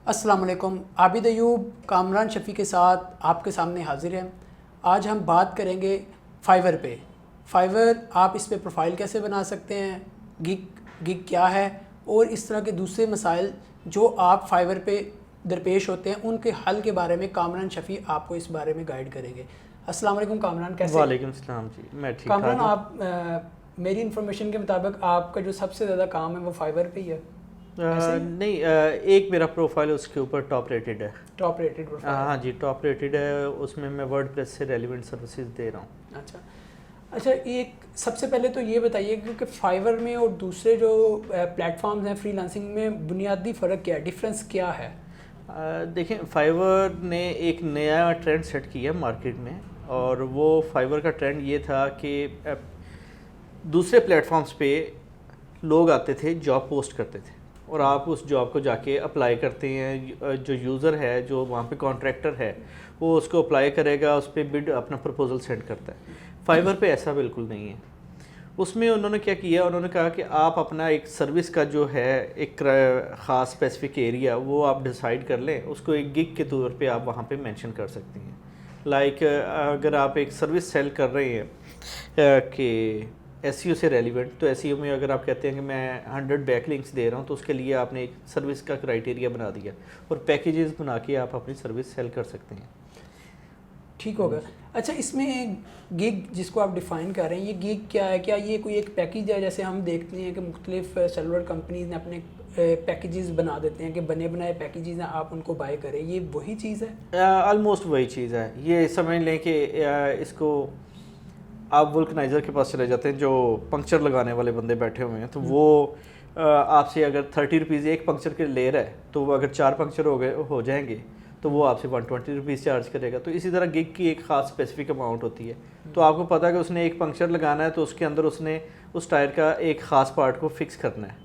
अस्सलाम वालेकुम। आबिद अयूब कामरान शफ़ी के साथ आपके सामने हाजिर हैं। आज हम बात करेंगे फाइवर पे। फाइवर, आप इस पे प्रोफाइल कैसे बना सकते हैं, गिग क्या है, और इस तरह के दूसरे मसाइल जो आप फाइवर पे दरपेश होते हैं उनके हल के बारे में कामरान शफ़ी आपको इस बारे में गाइड करेंगे। अस्सलाम वालेकुम कामरान, कैसे हैं? वालेकुम सलाम जी, मैं ठीक कामरान, ठाक हूँ। आप मेरी इन्फॉर्मेशन के मुताबिक आपका जो सबसे ज़्यादा काम है वो फाइवर पे ही है, ऐसे ही? नहीं, एक मेरा प्रोफाइल उसके ऊपर टॉप रेटेड है। Top rated profile. हाँ जी, टॉप रेटेड है, उसमें मैं वर्डप्रेस से रेलिवेंट सर्विसेज दे रहा हूँ। अच्छा अच्छा, एक सबसे पहले तो ये बताइए क्योंकि फाइवर में और दूसरे जो प्लेटफॉर्म्स हैं फ्रीलांसिंग में बुनियादी फ़र्क क्या है, डिफरेंस क्या है? देखें, फाइवर ने एक नया ट्रेंड सेट किया मार्केट में, और वो फाइवर का ट्रेंड ये था कि दूसरे प्लेटफॉर्म्स पे लोग आते थे, जॉब पोस्ट करते थे, और आप उस जॉब को जाके अप्लाई करते हैं। जो यूज़र है, जो वहाँ पे कॉन्ट्रैक्टर है, वो उसको अप्लाई करेगा, उस पर बिड अपना प्रपोजल सेंड करता है। फाइवर पे ऐसा बिल्कुल नहीं है। उसमें उन्होंने क्या किया, उन्होंने कहा कि आप अपना एक सर्विस का जो है एक ख़ास स्पेसिफिक एरिया वो आप डिसाइड कर लें, उसको एक गिग के तौर पे आप वहाँ पे मेंशन कर सकती हैं। लाइक अगर आप एक सर्विस सेल कर रहे हैं कि एसईओ से रेलिवेंट, तो एसईओ में अगर आप कहते हैं कि मैं 100 बैकलिंक्स दे रहा हूँ, तो उसके लिए आपने एक सर्विस का क्राइटेरिया बना दिया और पैकेजेस बना के आप अपनी सर्विस सेल कर सकते हैं। ठीक होगा। अच्छा, इसमें गिग जिसको आप डिफ़ाइन कर रहे हैं, ये गिग क्या है? क्या ये कोई एक पैकेज है? जैसे हम देखते हैं कि मुख्तलिफ सर्वर कंपनीज ने अपने पैकेजेस बना देते हैं कि बने बनाए पैकेजेस हैं, आप उनको बाय करें, ये वही चीज़ है? ऑलमोस्ट वही चीज़ है। ये समझ लें कि इसको आप वुल्कनाइज़र के पास चले जाते हैं, जो पंक्चर लगाने वाले बंदे बैठे हुए हैं, तो वो आपसे अगर 30 रुपीज़ एक पंक्चर के ले रहा है, तो वो अगर 4 पंक्चर हो जाएंगे तो वो आपसे 120 रुपीज़ चार्ज करेगा। तो इसी तरह गिग की एक ख़ास स्पेसिफिक अमाउंट होती है। तो आपको पता है कि उसने एक पंक्चर लगाना है, तो उसके अंदर उसने उस टायर का एक ख़ास पार्ट को फिक्स करना है,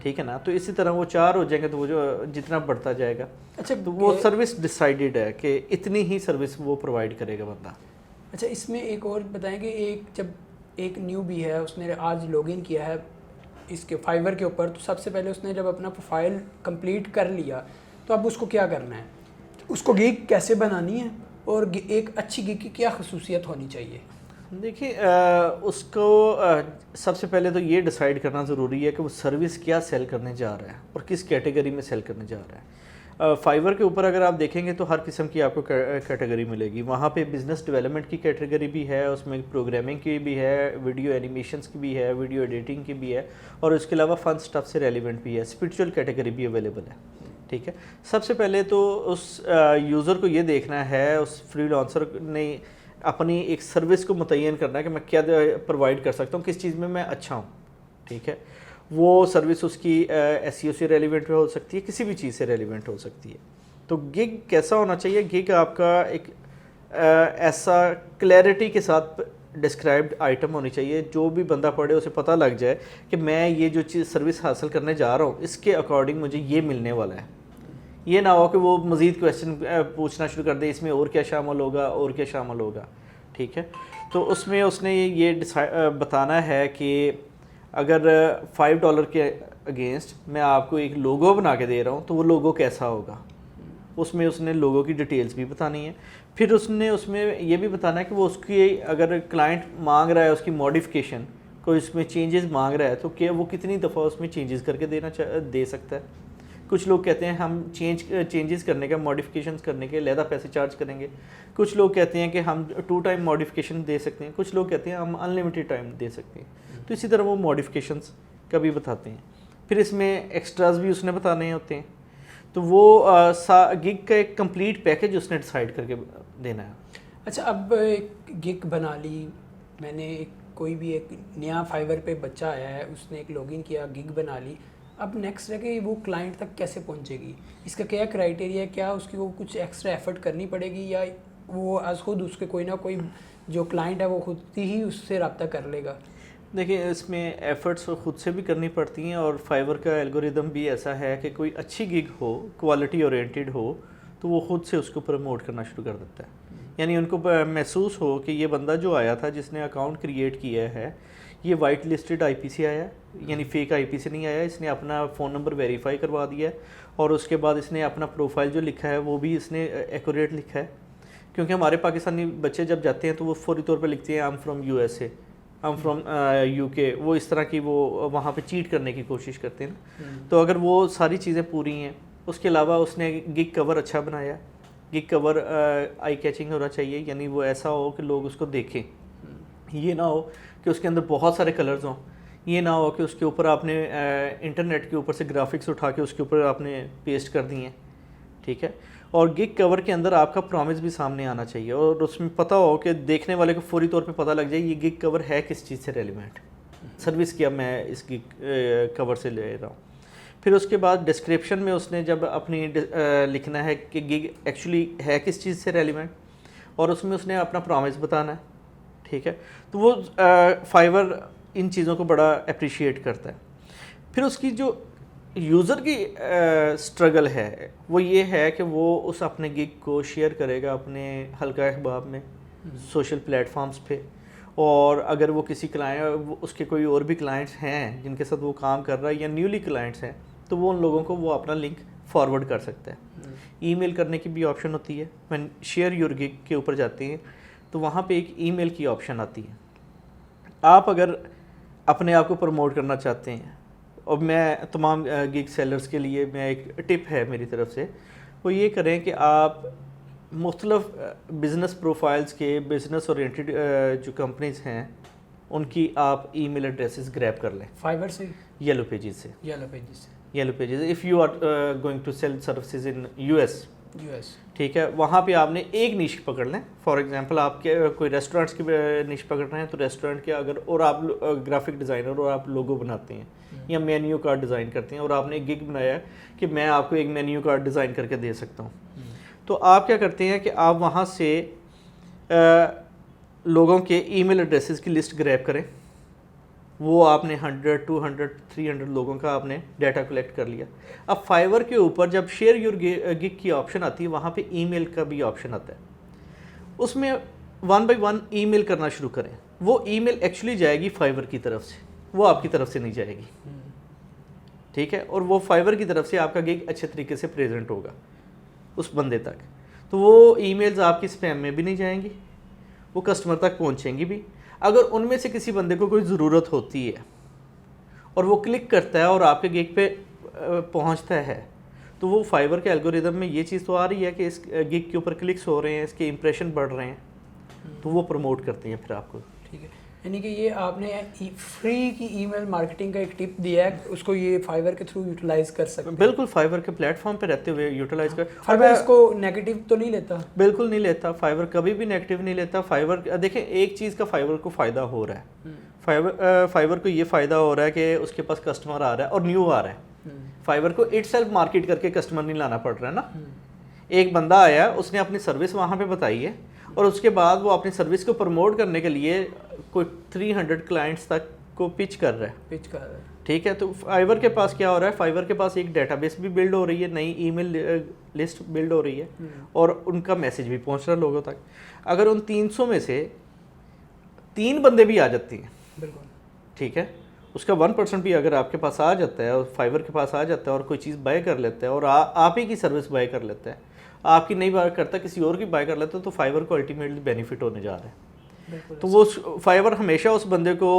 ठीक है ना। तो इसी तरह वो 4 हो जाएंगे, तो वो जो जितना बढ़ता जाएगा। अच्छा, तो वो सर्विस डिसाइडेड है कि इतनी ही सर्विस वो प्रोवाइड करेगा बंदा। अच्छा, इसमें एक और बताएं कि जब एक न्यू भी है, उसने आज लॉगिन किया है इसके फाइवर के ऊपर, तो सबसे पहले उसने जब अपना प्रोफाइल कंप्लीट कर लिया तो अब उसको क्या करना है, उसको गिग कैसे बनानी है, और एक अच्छी गिग की क्या खसूसियत होनी चाहिए? देखिए, उसको सबसे पहले तो ये डिसाइड करना ज़रूरी है कि वो सर्विस क्या सेल करने जा रहा है और किस कैटेगरी में सेल करने जा रहा है। फाइवर के ऊपर अगर आप देखेंगे तो हर किस्म की आपको कैटेगरी मिलेगी। वहाँ पे बिज़नेस डेवलपमेंट की कैटेगरी भी है, उसमें प्रोग्रामिंग की भी है, वीडियो एनिमेशंस की भी है, वीडियो एडिटिंग की भी है, और उसके अलावा फन स्टफ से रेलिवेंट भी है। स्पिरिचुअल कैटेगरी भी अवेलेबल है, ठीक है। सबसे पहले तो उस यूज़र को ये देखना है, उस फ्रीलांसर ने अपनी एक सर्विस को मुतय्यन करना है कि मैं क्या प्रोवाइड कर सकता हूँ, किस चीज़ में मैं अच्छा हूँ, ठीक है। वो सर्विस उसकी एसईओ से रेलिवेंट हो सकती है, किसी भी चीज़ से रेलिवेंट हो सकती है। तो गिग कैसा होना चाहिए? गिग आपका एक ऐसा क्लैरिटी के साथ डिस्क्राइब्ड आइटम होनी चाहिए, जो भी बंदा पढ़े उसे पता लग जाए कि मैं ये जो चीज़ सर्विस हासिल करने जा रहा हूँ, इसके अकॉर्डिंग मुझे ये मिलने वाला है। ये ना हो कि वो मज़ीद क्वेश्चन पूछना शुरू कर दे, इसमें और क्या शामिल होगा और क्या शामिल होगा, ठीक है। तो उसमें उसने ये बताना है कि अगर $5 के अगेंस्ट मैं आपको एक लोगो बना के दे रहा हूँ, तो वो लोगो कैसा होगा, उसमें उसने लोगो की डिटेल्स भी बतानी है। फिर उसने उसमें ये भी बताना है कि वो उसकी अगर क्लाइंट मांग रहा है उसकी मॉडिफिकेशन, कोई उसमें चेंजेस मांग रहा है, तो क्या वो कितनी दफ़ा उसमें चेंजेस करके दे सकता है। कुछ लोग कहते हैं हम चेंजेस करने का, मॉडिफिकेशंस करने के अलहदा पैसे चार्ज करेंगे। कुछ लोग कहते हैं कि हम 2 टाइम मॉडिफिकेशन दे सकते हैं। कुछ लोग कहते हैं हम अनलिमिटेड टाइम दे सकते हैं। तो इसी तरह वो मॉडिफिकेशंस का भी बताते हैं। फिर इसमें एक्स्ट्राज भी उसने बताने होते हैं। तो वो गिग का एक कंप्लीट पैकेज उसने डिसाइड करके देना है। अच्छा, अब एक गिग बना ली मैंने, कोई भी एक नया फाइवर पे बच्चा आया है, उसने एक लॉगिन किया, गिग बना ली। अब नेक्स्ट है कि वो क्लाइंट तक कैसे पहुंचेगी, इसका क्या क्राइटेरिया है? क्या उसकी वो कुछ एक्स्ट्रा एफर्ट करनी पड़ेगी, या वो आज खुद उसके कोई ना कोई जो क्लाइंट है वो खुद ही उससे रब्ता कर लेगा? देखिए, इसमें एफ़र्ट्स खुद से भी करनी पड़ती हैं, और फाइवर का एल्गोरिदम भी ऐसा है कि कोई अच्छी गिग हो, क्वालिटी ओरिएंटेड हो, तो वो खुद से उसको प्रमोट करना शुरू कर देता है। यानी उनको महसूस हो कि ये बंदा जो आया था, जिसने अकाउंट क्रिएट किया है, ये वाइट लिस्टेड आईपी से आया है, यानी फेक आईपी से नहीं आया, इसने अपना फ़ोन नंबर वेरीफाई करवा दिया है, और उसके बाद इसने अपना प्रोफाइल जो लिखा है वो भी इसने एक्यूरेट लिखा है, क्योंकि हमारे पाकिस्तानी बच्चे जब जाते हैं तो वो फौरी तौर पे लिखते हैं I am from USA, I am from UK, वो इस तरह की वो वहाँ पे चीट करने की कोशिश करते हैं ना। तो अगर वो सारी चीज़ें पूरी हैं, उसके अलावा उसने गिग कवर अच्छा बनाया, गिग कवर आई कैचिंग होना चाहिए, यानी वो ऐसा हो कि लोग उसको देखें, ये ना हो कि उसके अंदर बहुत सारे कलर्स हों, ये ना हो कि उसके ऊपर आपने इंटरनेट के ऊपर से ग्राफिक्स उठा के उसके ऊपर आपने पेस्ट कर दिए, ठीक है। और गिग कवर के अंदर आपका प्रॉमिस भी सामने आना चाहिए और उसमें पता हो कि देखने वाले को फौरी तौर पे पता लग जाए ये गिग कवर है किस चीज़ से रेलिवेंट, सर्विस क्या मैं इस गिग कवर से ले रहा हूँ। फिर उसके बाद डिस्क्रिप्शन में उसने जब अपनी लिखना है कि गिग एक्चुअली है किस चीज़ से रेलिवेंट, और उसमें उसने अपना प्रॉमिस बताना है, ठीक है। तो वो फाइवर इन चीज़ों को बड़ा अप्रिशिएट करता है। फिर उसकी जो यूज़र की स्ट्रगल है वो ये है कि वो उस अपने गिग को शेयर करेगा अपने हल्का अहबाब में, सोशल प्लेटफॉर्म्स पे, और अगर वो किसी क्लाइंट उसके कोई और भी क्लाइंट्स हैं जिनके साथ वो काम कर रहा है या न्यूली क्लाइंट्स हैं तो वो उन लोगों को वो अपना लिंक फॉरवर्ड कर सकता है। ईमेल करने की भी ऑप्शन होती है, व्हेन शेयर योर गिग के ऊपर जाते हैं तो वहाँ पे एक ईमेल की ऑप्शन आती है। आप अगर अपने आप को प्रमोट करना चाहते हैं, और मैं तमाम गिग सेलर्स के लिए मैं एक टिप है मेरी तरफ से, वो ये करें कि आप मुख्तलिफ बिज़नेस प्रोफाइल्स के बिज़नेस ओरिएंटेड जो कंपनीज हैं उनकी आप ईमेल एड्रेसेस ग्रैब कर लें। फाइवर से, येलो पेजेस से, yellow pages if you are going to sell services in US, ठीक है। वहाँ पे आपने एक निश पकड़ लें, फॉर एग्जांपल आपके कोई रेस्टोरेंट्स की निश पकड़ रहे हैं तो रेस्टोरेंट के अगर, और आप ग्राफिक डिज़ाइनर और आप लोगो बनाते हैं या मेन्यू कार्ड डिज़ाइन करते हैं और आपने एक गिग बनाया है कि मैं आपको एक मेन्यू कार्ड डिज़ाइन करके दे सकता हूँ, तो आप क्या करते हैं कि आप वहाँ से लोगों के ईमेल एड्रेसेस की लिस्ट ग्रैब करें। वो आपने 100, 200, 300 लोगों का आपने डाटा कलेक्ट कर लिया। अब फाइवर के ऊपर जब शेयर योर गिग की ऑप्शन आती है वहाँ पे ईमेल का भी ऑप्शन आता है, उसमें 1 by 1 ईमेल करना शुरू करें। वो ईमेल एक्चुअली जाएगी फाइवर की तरफ से, वो आपकी तरफ से नहीं जाएगी, ठीक है। और वो फाइवर की तरफ से आपका गिग अच्छे तरीके से प्रेजेंट होगा उस बंदे तक, तो वो ईमेल्स आपकी स्पैम में भी नहीं जाएंगी, वो कस्टमर तक पहुँचेंगी भी। अगर उनमें से किसी बंदे को कोई ज़रूरत होती है और वो क्लिक करता है और आपके गिग पे पहुंचता है तो वो फाइवर के एल्गोरिदम में ये चीज़ तो आ रही है कि इस गिग के ऊपर क्लिक्स हो रहे हैं, इसके इंप्रेशन बढ़ रहे हैं, तो वो प्रमोट करते हैं फिर आपको, ठीक है। यानी कि ये आपने फ्री की ईमेल मार्केटिंग का एक टिप दिया है, उसको ये फाइवर के थ्रू यूटिलाइज कर सकते हैं। बिल्कुल, फाइवर के प्लेटफॉर्म पे रहते हुए यूटिलाइज कर। फाइवर इसको नेगेटिव तो नहीं लेता? बिल्कुल नहीं लेता, फाइवर कभी भी नेगेटिव नहीं लेता। फाइवर देखें, एक चीज़ का फाइवर को फ़ायदा हो रहा है, फाइवर को ये फ़ायदा हो रहा है कि उसके पास कस्टमर आ रहा है और न्यू आ रहा है। फाइवर को इटसेल्फ मार्केट करके कस्टमर नहीं लाना पड़ रहा है ना। एक बंदा आया, उसने अपनी सर्विस वहाँ पे बताई है और उसके बाद वो अपनी सर्विस को प्रमोट करने के लिए कोई 300 क्लाइंट्स तक को पिच कर रहा है, ठीक है। तो फाइवर के पास क्या हो रहा है, फाइवर के पास एक डेटाबेस भी बिल्ड हो रही है, नई ईमेल लिस्ट बिल्ड हो रही है और उनका मैसेज भी पहुंच रहा है लोगों तक। अगर उन 300 में से 3 बंदे भी आ जाती हैं, ठीक है, उसका 1% भी अगर आपके पास आ जाता है और फाइवर के पास आ जाता है और कोई चीज़ बाय कर लेता है और आप ही की सर्विस बाय कर लेता है, आपकी नहीं बाय करता, किसी और की बाय कर लेता है, तो फाइवर को अल्टीमेटली बेनिफिट होने जा रहा है। तो वो फाइवर हमेशा उस बंदे को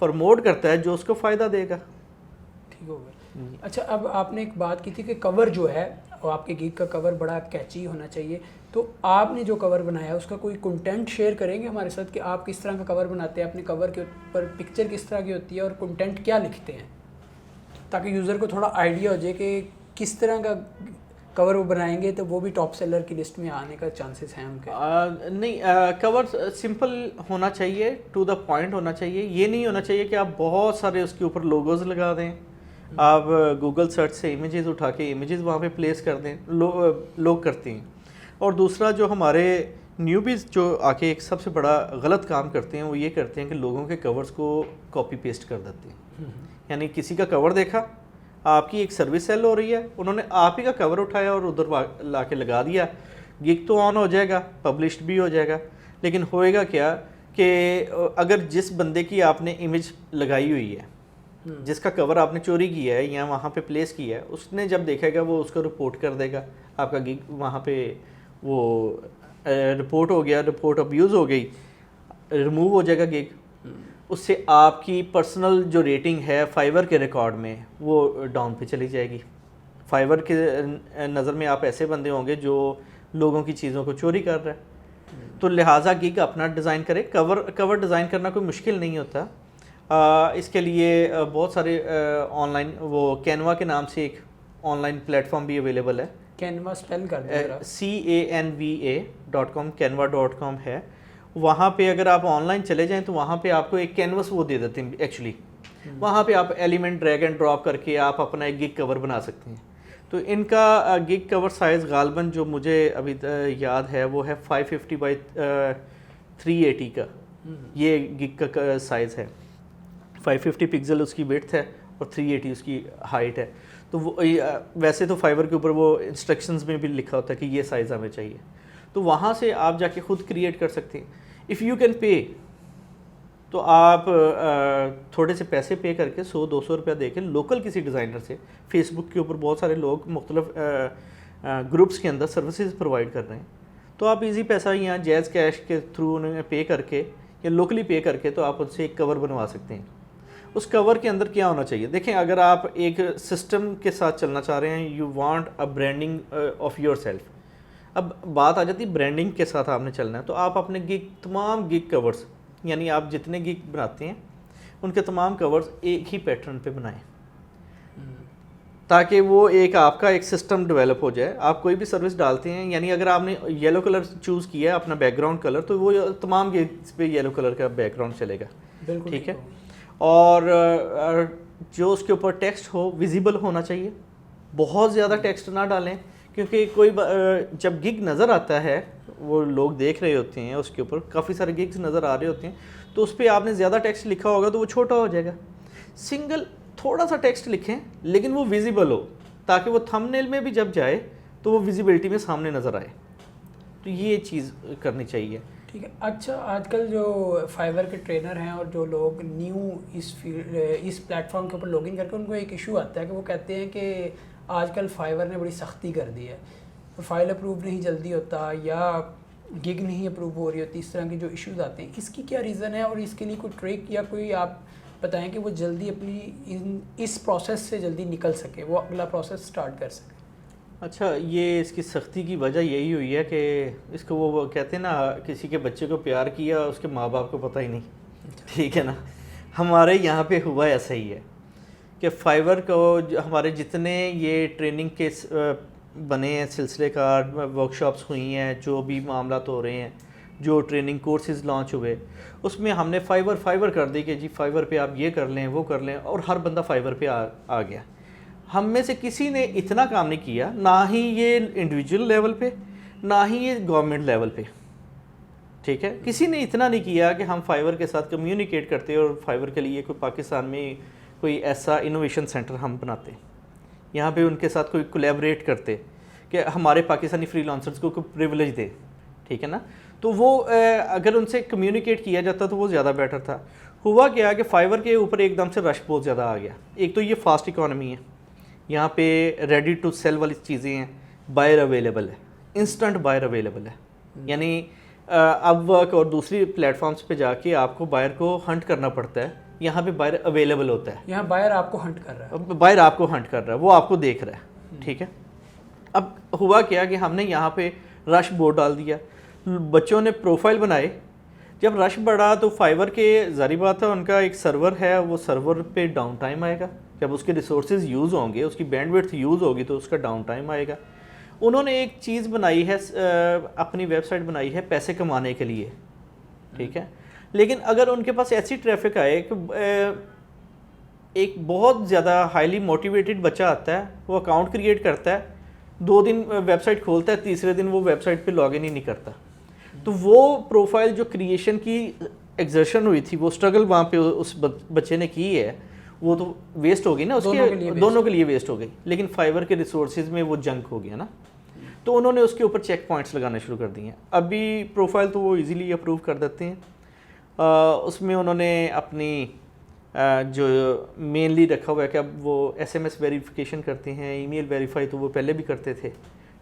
प्रमोट करता है जो उसको फ़ायदा देगा। ठीक हो गया। अच्छा, अब आपने एक बात की थी कि कवर जो है, और आपके गिग का कवर बड़ा कैची होना चाहिए, तो आपने जो कवर बनाया उसका कोई कंटेंट शेयर करेंगे हमारे साथ कि आप किस तरह का कवर बनाते हैं, अपने कवर के ऊपर पिक्चर किस तरह की होती है और कंटेंट क्या लिखते हैं, ताकि यूज़र को थोड़ा आइडिया हो जाए कि किस तरह का कवर वो बनाएंगे तो वो भी टॉप सेलर की लिस्ट में आने का चांसेस हैं उनके? नहीं, कवर सिंपल होना चाहिए, टू द पॉइंट होना चाहिए। ये नहीं होना चाहिए कि आप बहुत सारे उसके ऊपर लोगोज लगा दें, आप गूगल सर्च से इमेजेस उठा के इमेजेस वहाँ पे प्लेस कर दें, लोग करते हैं। और दूसरा, जो हमारे न्यूबीज़ जो आके एक सबसे बड़ा गलत काम करते हैं वो ये करते हैं कि लोगों के कवर्स को कॉपी पेस्ट कर देते हैं। यानी किसी का कवर देखा, आपकी एक सर्विस सेल हो रही है, उन्होंने आप ही का कवर उठाया और उधर ला के लगा दिया, गिग तो ऑन हो जाएगा, पब्लिश्ड भी हो जाएगा, लेकिन होएगा क्या कि अगर जिस बंदे की आपने इमेज लगाई हुई है जिसका कवर आपने चोरी किया है या वहाँ पे प्लेस किया है, उसने जब देखेगा वो उसको रिपोर्ट कर देगा, आपका गिग वहाँ पे वो रिपोर्ट हो गया, रिपोर्ट अब्यूज़ हो गई, रिमूव हो जाएगा गिग। उससे आपकी पर्सनल जो रेटिंग है फाइवर के रिकॉर्ड में वो डाउन पे चली जाएगी। फाइवर के नज़र में आप ऐसे बंदे होंगे जो लोगों की चीज़ों को चोरी कर रहे हैं। तो लिहाजा गिग अपना डिज़ाइन करे। कवर डिज़ाइन करना कोई मुश्किल नहीं होता। इसके लिए बहुत सारे ऑनलाइन वो कैनवा के नाम से एक ऑनलाइन प्लेटफॉर्म भी अवेलेबल है। कैनवा स्पेल कर दें canva.com, canva.com है। वहाँ पे अगर आप ऑनलाइन चले जाएं तो वहाँ पे आपको एक कैनवस वो दे देते हैं एक्चुअली। वहाँ पे आप एलिमेंट ड्रैग एंड ड्रॉप करके आप अपना एक गिग कवर बना सकते हैं। तो इनका गिग कवर साइज़ गालबन जो मुझे अभी याद है वो है 550 बाई 380 का। ये गिग का साइज़ है। 550 पिक्सल उसकी विड्थ है और 380 उसकी हाइट है। तो वो वैसे तो फाइवर के ऊपर वो इंस्ट्रक्शंस में भी लिखा होता है कि ये साइज़ हमें चाहिए। तो वहाँ से आप जाके खुद क्रिएट कर सकते हैं। इफ़ यू कैन पे, तो आप थोड़े से पैसे पे करके 100-200 रुपया दे के लोकल किसी डिज़ाइनर से, फेसबुक के ऊपर बहुत सारे लोग मुख्तलिफ ग्रुप्स के अंदर सर्विसेज प्रोवाइड कर रहे हैं, तो आप इजी पैसा यहाँ जैज़ कैश के थ्रू उन्हें पे करके या लोकली पे करके तो आप उनसे एक कवर बनवा सकते हैं। उस कवर के अंदर क्या होना चाहिए, देखें, अगर आप एक सिस्टम के साथ चलना चाह रहे हैं, you want a branding of your self. अब बात आ जाती है ब्रांडिंग के साथ आपने चलना है, तो आप अपने गिग तमाम गिग कवर्स, यानी आप जितने गिग बनाते हैं उनके तमाम कवर्स एक ही पैटर्न पे बनाएं, ताकि वो एक आपका एक सिस्टम डेवलप हो जाए। आप कोई भी सर्विस डालते हैं, यानी अगर आपने येलो कलर चूज़ किया है अपना बैकग्राउंड कलर, तो वो तमाम गिग्स पे येलो कलर का बैकग्राउंड चलेगा, ठीक है। और जो उसके ऊपर टेक्स्ट हो विजिबल होना चाहिए। बहुत ज़्यादा टेक्स्ट ना डालें, क्योंकि कोई जब गिग नज़र आता है, वो लोग देख रहे होते हैं, उसके ऊपर काफ़ी सारे गिग्स नज़र आ रहे होते हैं, तो उस पर आपने ज़्यादा टेक्स्ट लिखा होगा तो वो छोटा हो जाएगा। सिंगल थोड़ा सा टेक्स्ट लिखें लेकिन वो विजिबल हो, ताकि वो थंबनेल में भी जब जाए तो वो विजिबिलिटी में सामने नज़र आए। तो ये चीज़ करनी चाहिए, ठीक है। अच्छा, आजकल जो फाइवर के ट्रेनर हैं और जो लोग न्यू इस प्लेटफॉर्म के ऊपर लॉगिन करके, उनको एक इशू आता है कि वो कहते हैं कि आजकल फाइवर ने बड़ी सख्ती कर दी है, फाइल अप्रूव नहीं जल्दी होता या गिग नहीं अप्रूव हो रही होती, इस तरह के जो इश्यूज आते हैं, इसकी क्या रीज़न है और इसके लिए कोई ट्रिक या कोई आप बताएं कि वो जल्दी अपनी इस प्रोसेस से जल्दी निकल सके, वो अगला प्रोसेस स्टार्ट कर सके। अच्छा, ये इसकी सख्ती की वजह यही हुई है कि इसको वो कहते हैं ना, किसी के बच्चे को प्यार किया उसके माँ बाप को पता ही नहीं, ठीक है ना। हमारे यहाँ पे हुआ ऐसा ही है कि फाइवर को हमारे जितने ये ट्रेनिंग के बने हैं सिलसिले का, वर्कशॉप्स हुई हैं, जो भी मामला हो रहे हैं, जो ट्रेनिंग कोर्सेज लॉन्च हुए, उसमें हमने फाइवर कर दी कि जी फाइवर पे आप ये कर लें वो कर लें, और हर बंदा फाइवर पे आ गया। हम में से किसी ने इतना काम नहीं किया, ना ही ये इंडिविजुअल लेवल पे, ना ही ये गवर्नमेंट लेवल पे, ठीक है। किसी ने इतना नहीं किया कि हम फाइवर के साथ कम्युनिकेट करते और फाइवर के लिए कोई पाकिस्तान में कोई ऐसा इनोवेशन सेंटर हम बनाते, यहाँ पे उनके साथ कोई कोलैबोरेट करते कि हमारे पाकिस्तानी फ्रीलांसर्स को कोई प्रिविलेज दे, ठीक है ना। तो वो अगर उनसे कम्युनिकेट किया जाता तो वो ज़्यादा बेटर था। हुआ क्या कि फाइवर के ऊपर एकदम से रश बहुत ज़्यादा आ गया। एक तो ये फास्ट इकॉनमी है, यहाँ पे रेडी टू सेल वाली चीज़ें हैं, बायर अवेलेबल है, इंस्टेंट बायर अवेलेबल है, यानी अपवर्क और दूसरी प्लेटफॉर्म्स पे जाके आपको बायर को हंट करना पड़ता है, यहाँ पे बायर अवेलेबल होता है। यहाँ बायर आपको हंट कर रहा है, बायर आपको हंट कर रहा है, वो आपको देख रहा है, ठीक है। अब हुआ क्या कि हमने यहाँ पे रश बोर्ड डाल दिया, बच्चों ने प्रोफाइल बनाए। जब रश बढ़ा तो फाइवर के ज़ारी बात है, उनका एक सर्वर है, वो सर्वर पे डाउन टाइम आएगा। जब उसके रिसोर्सेज यूज़ होंगे, उसकी बैंडविड्थ यूज़ होगी तो उसका डाउन टाइम आएगा। उन्होंने एक चीज़ बनाई है, अपनी वेबसाइट बनाई है पैसे कमाने के लिए, ठीक है। लेकिन अगर उनके पास ऐसी ट्रैफिक आए कि एक बहुत ज़्यादा हाईली मोटिवेटेड बच्चा आता है, वो अकाउंट क्रिएट करता है, 2 दिन वेबसाइट खोलता है, तीसरे दिन वो वेबसाइट पे लॉगिन ही नहीं करता, तो वो प्रोफाइल जो क्रिएशन की एक्सर्शन हुई थी, वो स्ट्रगल वहाँ पे उस बच्चे ने की है, वो तो वेस्ट हो गई ना, उसके दोनों के लिए वेस्ट हो गई। लेकिन फाइवर के रिसोर्सेज में वो जंक हो गया ना, तो उन्होंने उसके ऊपर चेक पॉइंट्स लगाने शुरू कर दिए हैं। अभी प्रोफाइल तो वो इजीली अप्रूव कर देते हैं। उसमें उन्होंने अपनी जो मेनली रखा हुआ है कि अब वो SMS वेरिफिकेशन करते हैं, ईमेल वेरीफाई तो वो पहले भी करते थे,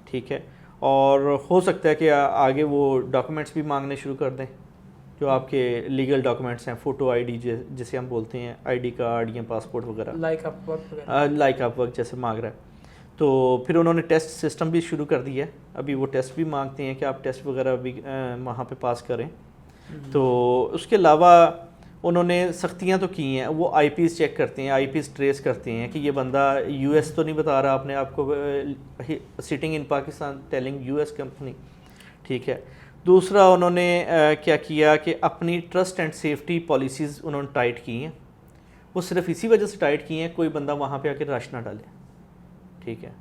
ठीक है। और हो सकता है कि आगे वो डॉक्यूमेंट्स भी मांगने शुरू कर दें, जो आपके लीगल डॉक्यूमेंट्स हैं, फ़ोटो ID जिसे हम बोलते हैं, ID कार्ड या पासपोर्ट वगैरह, लाइक आप वर्क जैसे मांग रहा है। तो फिर उन्होंने टेस्ट सिस्टम भी शुरू कर दिया है, अभी वो टेस्ट भी मांगते हैं कि आप टेस्ट वगैरह भी वहाँ पे पास करें। तो उसके अलावा उन्होंने सख्तियाँ तो की हैं, वो IPs चेक करते हैं, IPs ट्रेस करते हैं कि ये बंदा US तो नहीं बता रहा अपने आप को, sitting in Pakistan telling US company, ठीक है। दूसरा उन्होंने क्या किया कि अपनी ट्रस्ट एंड सेफ्टी पॉलिसीज़ उन्होंने टाइट की हैं। वो सिर्फ इसी वजह से टाइट की हैं कोई बंदा वहाँ पे आके रश ना डाले, ठीक है।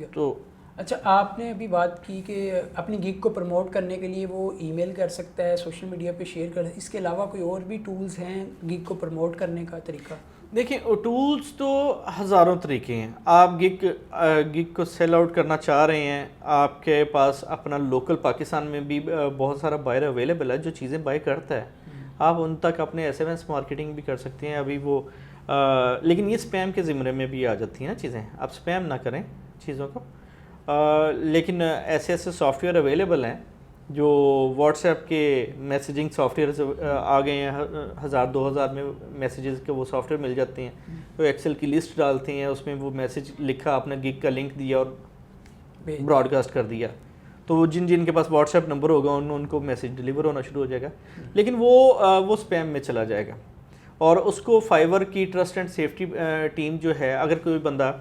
तो अच्छा, आपने अभी बात की कि अपनी गिग को प्रमोट करने के लिए वो ईमेल कर सकता है, सोशल मीडिया पे शेयर कर, इसके अलावा कोई और भी टूल्स हैं गिग को प्रमोट करने का तरीका? देखिए टूल्स तो हज़ारों तरीके हैं। आप गिग को सेल आउट करना चाह रहे हैं, आपके पास अपना लोकल पाकिस्तान में भी बहुत सारा बायर अवेलेबल है जो चीज़ें बाय करता है, आप उन तक अपने SMS मार्केटिंग भी कर सकते हैं। अभी वो लेकिन ये स्पैम के ज़िम्मे में भी आ जाती हैं ना चीज़ें, आप स्पैम ना करें चीज़ों को। लेकिन ऐसे सॉफ्टवेयर अवेलेबल हैं जो व्हाट्सएप के मैसेजिंग सॉफ्टवेयर आ गए हैं, 1000-2000 में मैसेजेस के वो सॉफ्टवेयर मिल जाते हैं। तो एक्सेल की लिस्ट डालते हैं, उसमें वो मैसेज लिखा, आपने गिग का लिंक दिया और ब्रॉडकास्ट कर दिया, तो जिन के पास व्हाट्सएप नंबर होगा उनको मैसेज डिलीवर होना शुरू हो जाएगा। लेकिन वो स्पैम में चला जाएगा। और उसको फाइवर की ट्रस्ट एंड सेफ्टी टीम जो है, अगर कोई बंदा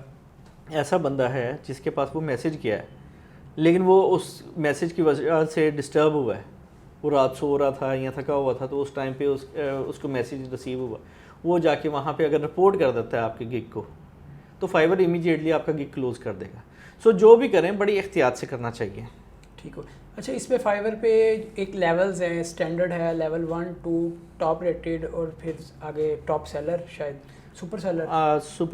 ऐसा बंदा है जिसके पास वो मैसेज किया है लेकिन वो उस मैसेज की वजह से डिस्टर्ब हुआ है, वो रात सो रहा था या थका हुआ था, तो उस टाइम पे उसको मैसेज रिसीव हुआ, वो जाके वहाँ पे अगर रिपोर्ट कर देता है आपके गिग को, तो फाइवर इमीडिएटली आपका गिग क्लोज़ कर देगा। सो जो भी करें बड़ी एहतियात से करना चाहिए। ठीक हो। अच्छा, इस पे फाइवर पे एक लेवल्स हैं, स्टैंडर्ड है, लेवल 1 2 टॉप रेटेड, और फिर आगे टॉप सेलर, शायद सुपर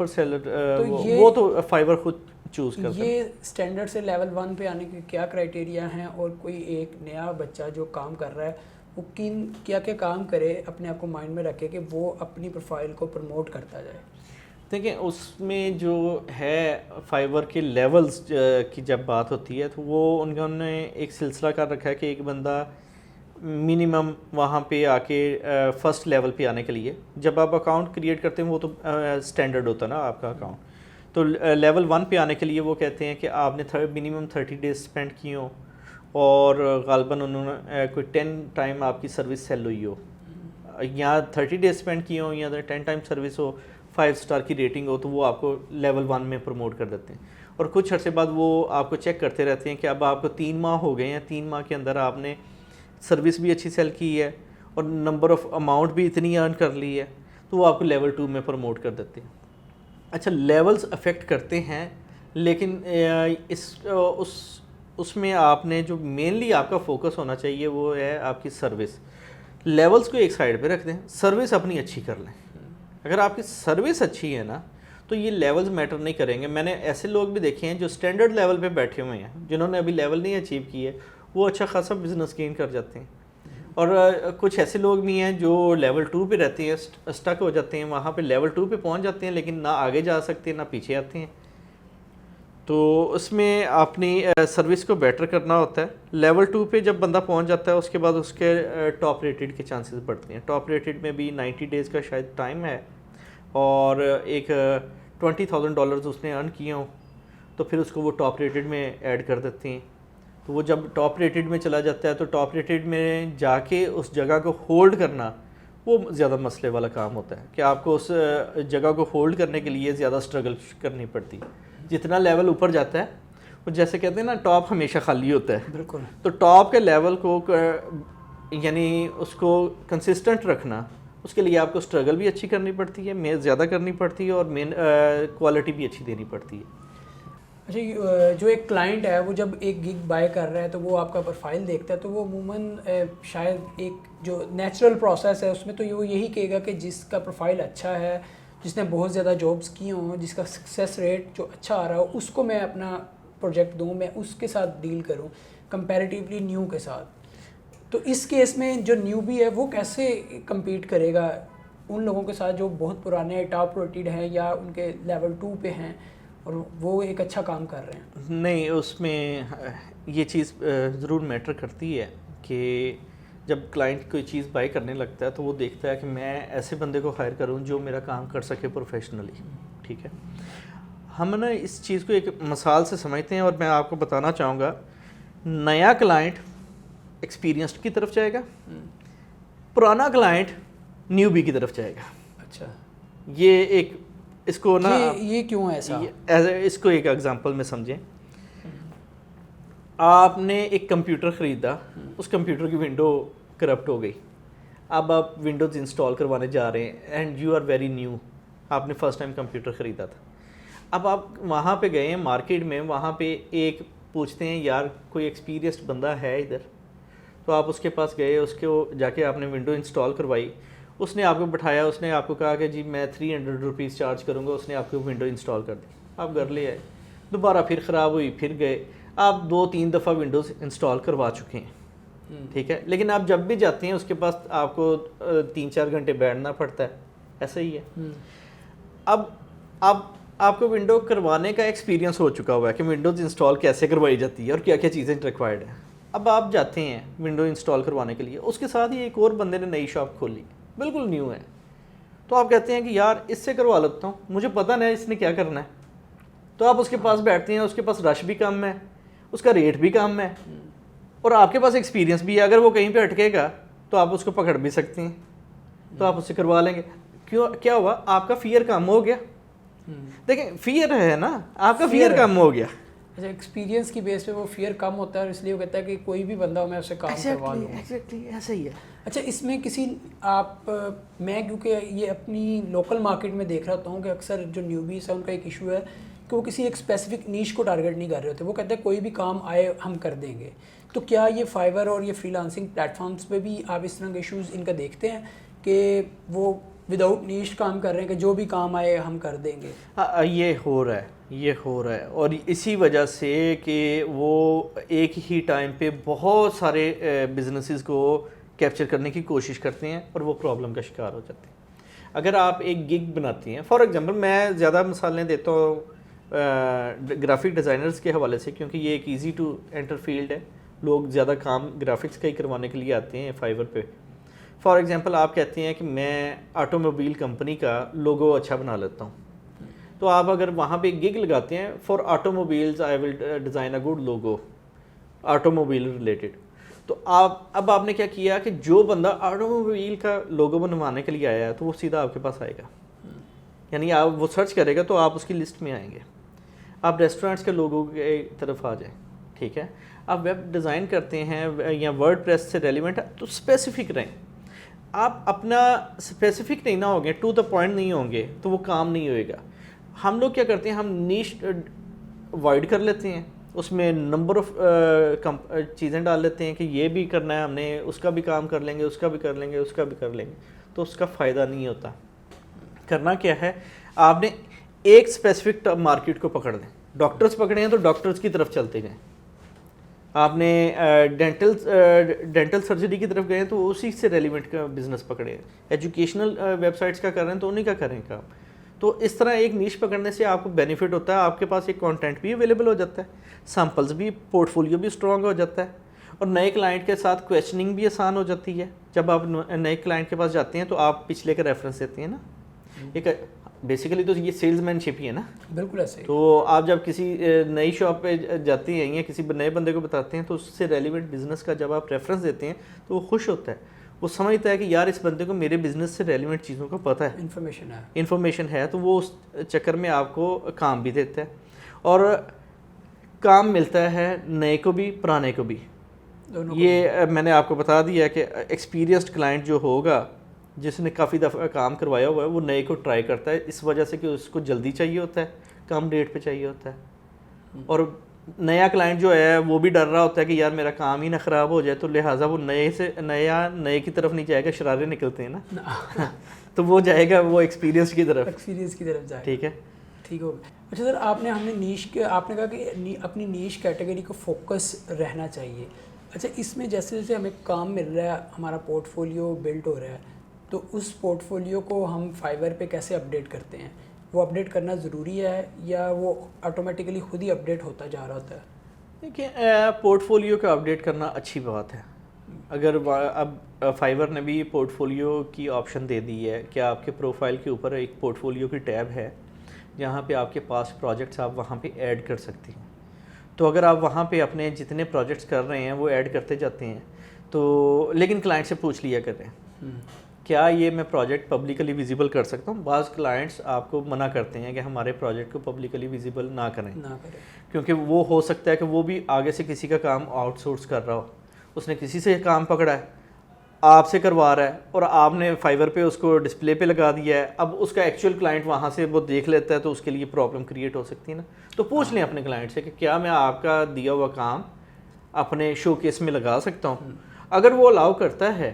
सेलर। तो वो तो फाइवर खुद चूज़ करता है। ये स्टैंडर्ड से लेवल 1 पे आने के क्या क्राइटेरिया हैं, और कोई एक नया बच्चा जो काम कर रहा है वो क्या क्या काम करे, अपने आप को माइंड में रखे कि वो अपनी प्रोफाइल को प्रमोट करता जाए? देखिए उसमें जो है फाइवर के लेवल्स की जब बात होती है तो वो उन्होंने एक सिलसिला कर रखा है कि एक बंदा मिनिमम वहाँ पे आके फर्स्ट लेवल पे आने के लिए, जब आप अकाउंट क्रिएट करते हैं वो तो स्टैंडर्ड होता है ना आपका अकाउंट, तो लेवल 1 पे आने के लिए वो कहते हैं कि आपने मिनिमम 30 डेज स्पेंड किए हो और गालबन उन्होंने कोई 10 टाइम आपकी सर्विस सेल हुई हो, या 30 डेज स्पेंड किए हो या 10 टाइम सर्विस हो, 5 स्टार की रेटिंग हो, तो वो आपको लेवल 1 में प्रमोट कर देते हैं। और कुछ अर्से बाद वो आपको चेक करते रहते हैं कि अब आपको 3 माह हो गए हैं, 3 माह के अंदर आपने सर्विस भी अच्छी सेल की है और नंबर ऑफ़ अमाउंट भी इतनी अर्न कर ली है, तो वो आपको लेवल 2 में प्रमोट कर देते हैं। अच्छा, लेवल्स अफेक्ट करते हैं, लेकिन उसमें आपने जो मेनली आपका फोकस होना चाहिए वो है आपकी सर्विस। लेवल्स को एक साइड पे रख दें, सर्विस अपनी अच्छी कर लें। अगर आपकी सर्विस अच्छी है ना तो ये लेवल्स मैटर नहीं करेंगे। मैंने ऐसे लोग भी देखे हैं जो स्टैंडर्ड लेवल पे बैठे हुए हैं, जिन्होंने अभी लेवल नहीं अचीव की है, वो अच्छा खासा बिजनेस गेन कर जाते हैं। और कुछ ऐसे लोग भी हैं जो लेवल 2 पे रहते हैं, स्टक हो जाते हैं वहाँ पे, लेवल 2 पे पहुँच जाते हैं लेकिन ना आगे जा सकते ना पीछे आते हैं। तो उसमें अपनी सर्विस को बेटर करना होता है। लेवल 2 पे जब बंदा पहुँच जाता है उसके बाद उसके टॉप रेटेड के चांसेस बढ़ते हैं। टॉप रेटेड में भी 90 डेज़ का शायद टाइम है और एक $20,000 उसने अर्न किए हों तो फिर उसको वो टॉप रेटेड में ऐड कर देते हैं। तो वो जब टॉप रेटेड में चला जाता है तो टॉप रेटेड में जाके उस जगह को होल्ड करना वो ज़्यादा मसले वाला काम होता है कि आपको उस जगह को होल्ड करने के लिए ज़्यादा स्ट्रगल करनी पड़ती है। जितना लेवल ऊपर जाता है वो जैसे कहते हैं ना, टॉप हमेशा खाली होता है। बिल्कुल। तो टॉप के लेवल को यानी उसको कंसिस्टेंट रखना, उसके लिए आपको स्ट्रगल भी अच्छी करनी पड़ती है, मेहनत ज़्यादा करनी पड़ती है और मेन क्वालिटी भी अच्छी देनी पड़ती है। अच्छा, जो एक क्लाइंट है वो जब एक गिग बाय कर रहा है तो वो आपका प्रोफाइल देखता है, तो वो अमूमन शायद एक जो नेचुरल प्रोसेस है उसमें तो वो यही कहेगा कि जिसका प्रोफाइल अच्छा है, जिसने बहुत ज़्यादा जॉब्स की हों, जिसका सक्सेस रेट जो अच्छा आ रहा हो, उसको मैं अपना प्रोजेक्ट दूँ, मैं उसके साथ डील करूँ कंपैरेटिवली न्यू के साथ। तो इस केस में जो न्यू भी है वो कैसे कम्पीट करेगा उन लोगों के साथ जो बहुत पुराने टॉप रेटेड हैं या उनके लेवल 2 पे हैं और वो एक अच्छा काम कर रहे हैं? नहीं, उसमें ये चीज़ ज़रूर मैटर करती है कि जब क्लाइंट कोई चीज़ बाई करने लगता है तो वो देखता है कि मैं ऐसे बंदे को हायर करूं जो मेरा काम कर सके प्रोफेशनली, ठीक है। हम ना इस चीज़ को एक मिसाल से समझते हैं और मैं आपको बताना चाहूँगा, नया क्लाइंट एक्सपीरियंस्ड की तरफ जाएगा, पुराना क्लाइंट न्यूबी की तरफ जाएगा। अच्छा, ये एक इसको ना ये क्यों है ऐसा? इसको एक एग्जांपल में समझें। आपने एक कंप्यूटर ख़रीदा, उस कंप्यूटर की विंडो करप्ट हो गई, अब आप विंडोज़ इंस्टॉल करवाने जा रहे हैं and you are very new, आपने फ़र्स्ट टाइम कंप्यूटर ख़रीदा था। अब आप वहाँ पे गए हैं मार्केट में, वहाँ पे एक पूछते हैं यार कोई एक्सपीरियंस्ड बंदा है इधर, तो आप उसके पास गए, उसको जाके आपने विंडो इंस्टॉल करवाई, उसने आपको बिठाया, उसने आपको कहा कि जी मैं 300 रुपीज़ चार्ज करूँगा, उसने आपको विंडो इंस्टॉल कर दी, आप घर ले आए, दोबारा फिर ख़राब हुई, फिर गए, आप 2-3 दफ़ा विंडोज़ इंस्टॉल करवा चुके हैं, ठीक है। लेकिन आप जब भी जाते हैं उसके पास आपको 3-4 घंटे बैठना पड़ता है, ऐसा ही है। अब आपको विंडो करवाने का एक्सपीरियंस हो चुका हुआ है कि विंडोज़ इंस्टॉल कैसे करवाई जाती है और क्या क्या चीज़ें रिक्वायर्ड है। अब आप जाते हैं विंडो इंस्टॉल करवाने के लिए, उसके साथ ही एक और बंदे ने नई शॉप खोली, बिल्कुल न्यू है, तो आप कहते हैं कि यार इससे करवा लेता हूँ, मुझे पता नहीं इसने क्या करना है, तो आप उसके पास बैठते हैं, उसके पास रश भी कम है, उसका रेट भी कम है और आपके पास एक्सपीरियंस भी है। अगर वो कहीं पे अटकेगा तो आप उसको पकड़ भी सकते हैं, तो आप उससे करवा लेंगे। क्यों, क्या हुआ, आपका फियर कम हो गया। देखें, फियर है ना, आपका फियर कम हो गया। अच्छा, एक्सपीरियंस की बेस पे वो फियर कम होता है और इसलिए वो कहता है कि कोई भी बंदा हो मैं उससे काम करवा लूँ। एग्जैक्टली ऐसा ही है। अच्छा, इसमें किसी मैं क्योंकि ये अपनी लोकल मार्केट में देख रहा हूँ कि अक्सर जो न्यूबीज़ है उनका एक इशू है कि वो किसी एक स्पेसिफिक नीश को टारगेट नहीं कर रहे होते, वो कहते हैं कोई भी काम आए हम कर देंगे। तो क्या ये फाइवर और ये फ्रीलांसिंग प्लेटफॉर्म्स पे भी आप इस तरह के इशूज़ इनका देखते हैं कि वो विदाउट नीश काम कर रहे हैं कि जो भी काम आए हम कर देंगे? हाँ, ये हो रहा है और इसी वजह से कि वो एक ही टाइम पे बहुत सारे बिजनेसेस को कैप्चर करने की कोशिश करते हैं और वो प्रॉब्लम का शिकार हो जाते हैं। अगर आप एक गिग बनाती हैं, फॉर एग्जांपल मैं ज़्यादा मिसालें देता हूँ ग्राफिक डिज़ाइनर्स के हवाले से, क्योंकि ये एक इजी टू एंटर फील्ड है, लोग ज़्यादा काम ग्राफिक्स का ही करवाने के लिए आते हैं फाइवर पे। फॉर एग्जांपल आप कहते हैं कि मैं ऑटोमोबाइल कंपनी का लोगो अच्छा बना लेता हूँ, तो आप अगर वहाँ पे गिग लगाते हैं for automobiles I will design a good logo automobile related, तो अब आपने क्या किया कि जो बंदा ऑटोमोबाइल का लोगो बनवाने के लिए आया है तो वो सीधा आपके पास आएगा, यानी आप वो सर्च करेगा तो आप उसकी लिस्ट में आएंगे। आप रेस्टोरेंट्स के लोगों की तरफ आ जाएं, ठीक है। आप वेब डिज़ाइन करते हैं या वर्डप्रेस से रेलिवेंट है तो स्पेसिफिक रहें। आप अपना स्पेसिफिक नहीं ना होंगे, टू द पॉइंट नहीं होंगे तो वो काम नहीं होएगा। हम लोग क्या करते हैं, हम नीश वाइड कर लेते हैं, उसमें नंबर ऑफ चीज़ें डाल लेते हैं कि ये भी करना है हमने, उसका भी काम कर लेंगे, उसका भी कर लेंगे, उसका भी कर लेंगे, तो उसका फ़ायदा नहीं होता। करना क्या है, आपने एक स्पेसिफिक मार्केट को पकड़ लें। डॉक्टर्स पकड़े हैं तो डॉक्टर्स की तरफ चलते जाएं। आपने डेंटल सर्जरी की तरफ गए हैं तो उसी से रेलिवेंट का बिजनेस पकड़े हैं। एजुकेशनल वेबसाइट्स का कर रहे हैं तो उन्हीं का करें काम। तो इस तरह एक नीश पकड़ने से आपको बेनिफिट होता है, आपके पास एक कंटेंट भी अवेलेबल हो जाता है, सैम्पल्स भी, पोर्टफोलियो भी स्ट्रॉन्ग हो जाता है और नए क्लाइंट के साथ क्वेश्चनिंग भी आसान हो जाती है। जब आप नए क्लाइंट के पास जाते हैं तो आप पिछले का रेफरेंस देते हैं ना, एक बेसिकली तो ये सेल्समैनशिप ही है ना। बिल्कुल ऐसे ही। तो आप जब किसी नई शॉप पे जाते हैं या किसी नए बंदे को बताते हैं तो उससे रेलिवेंट बिजनेस का जब आप रेफरेंस देते हैं तो वो खुश होता है, वो समझता है कि यार इस बंदे को मेरे बिजनेस से रेलिवेंट चीज़ों का पता है, इन्फॉर्मेशन है, तो वो उस चक्कर में आपको काम भी देता है और काम मिलता है नए को भी पुराने को भी। ये मैंने आपको बता दिया कि एक्सपीरियंस्ड क्लाइंट जो होगा, जिसने काफ़ी दफ़ा काम करवाया हुआ है, वो नए को ट्राई करता है इस वजह से कि उसको जल्दी चाहिए होता है, कम रेट पे चाहिए होता है। और नया क्लाइंट जो है वो भी डर रहा होता है कि यार मेरा काम ही ना ख़राब हो जाए, तो लिहाजा वो नए की तरफ नहीं जाएगा, शरारे निकलते हैं ना तो वो जाएगा वो एक्सपीरियंस की तरफ जाएगा। ठीक है, ठीक हो। अच्छा सर, आपने कहा कि अपनी नीश कैटेगरी को फोकस रहना चाहिए। अच्छा, इसमें जैसे जैसे हमें काम मिल रहा है, हमारा पोर्टफोलियो बिल्ड हो रहा है, तो उस पोर्टफोलियो को हम फाइवर पे कैसे अपडेट करते हैं? वो अपडेट करना ज़रूरी है या वो ऑटोमेटिकली खुद ही अपडेट होता जा रहा होता है? देखिए, पोर्टफोलियो का अपडेट करना अच्छी बात है। अगर अब फाइवर ने भी पोर्टफोलियो की ऑप्शन दे दी है कि आपके प्रोफाइल के ऊपर एक पोर्टफोलियो की टैब है जहाँ पे आपके पास प्रोजेक्ट्स आप वहाँ पे ऐड कर सकते हैं। तो अगर आप वहाँ पे अपने जितने प्रोजेक्ट्स कर रहे हैं वो ऐड करते जाते हैं, तो लेकिन क्लाइंट से पूछ लिया करें क्या ये मैं प्रोजेक्ट पब्लिकली विजिबल कर सकता हूँ। बाज़ क्लाइंट्स आपको मना करते हैं कि हमारे प्रोजेक्ट को पब्लिकली विजिबल ना करें, क्योंकि वो हो सकता है कि वो भी आगे से किसी का काम आउटसोर्स कर रहा हो, उसने किसी से काम पकड़ा है, आपसे करवा रहा है और आपने फाइवर पे उसको डिस्प्ले पे लगा दिया है। अब उसका एक्चुअल क्लाइंट वहाँ से वो देख लेता है तो उसके लिए प्रॉब्लम क्रिएट हो सकती है ना। तो पूछ लें अपने क्लाइंट से कि क्या मैं आपका दिया हुआ काम अपने शोकेस में लगा सकता हूँ। अगर वो अलाउ करता है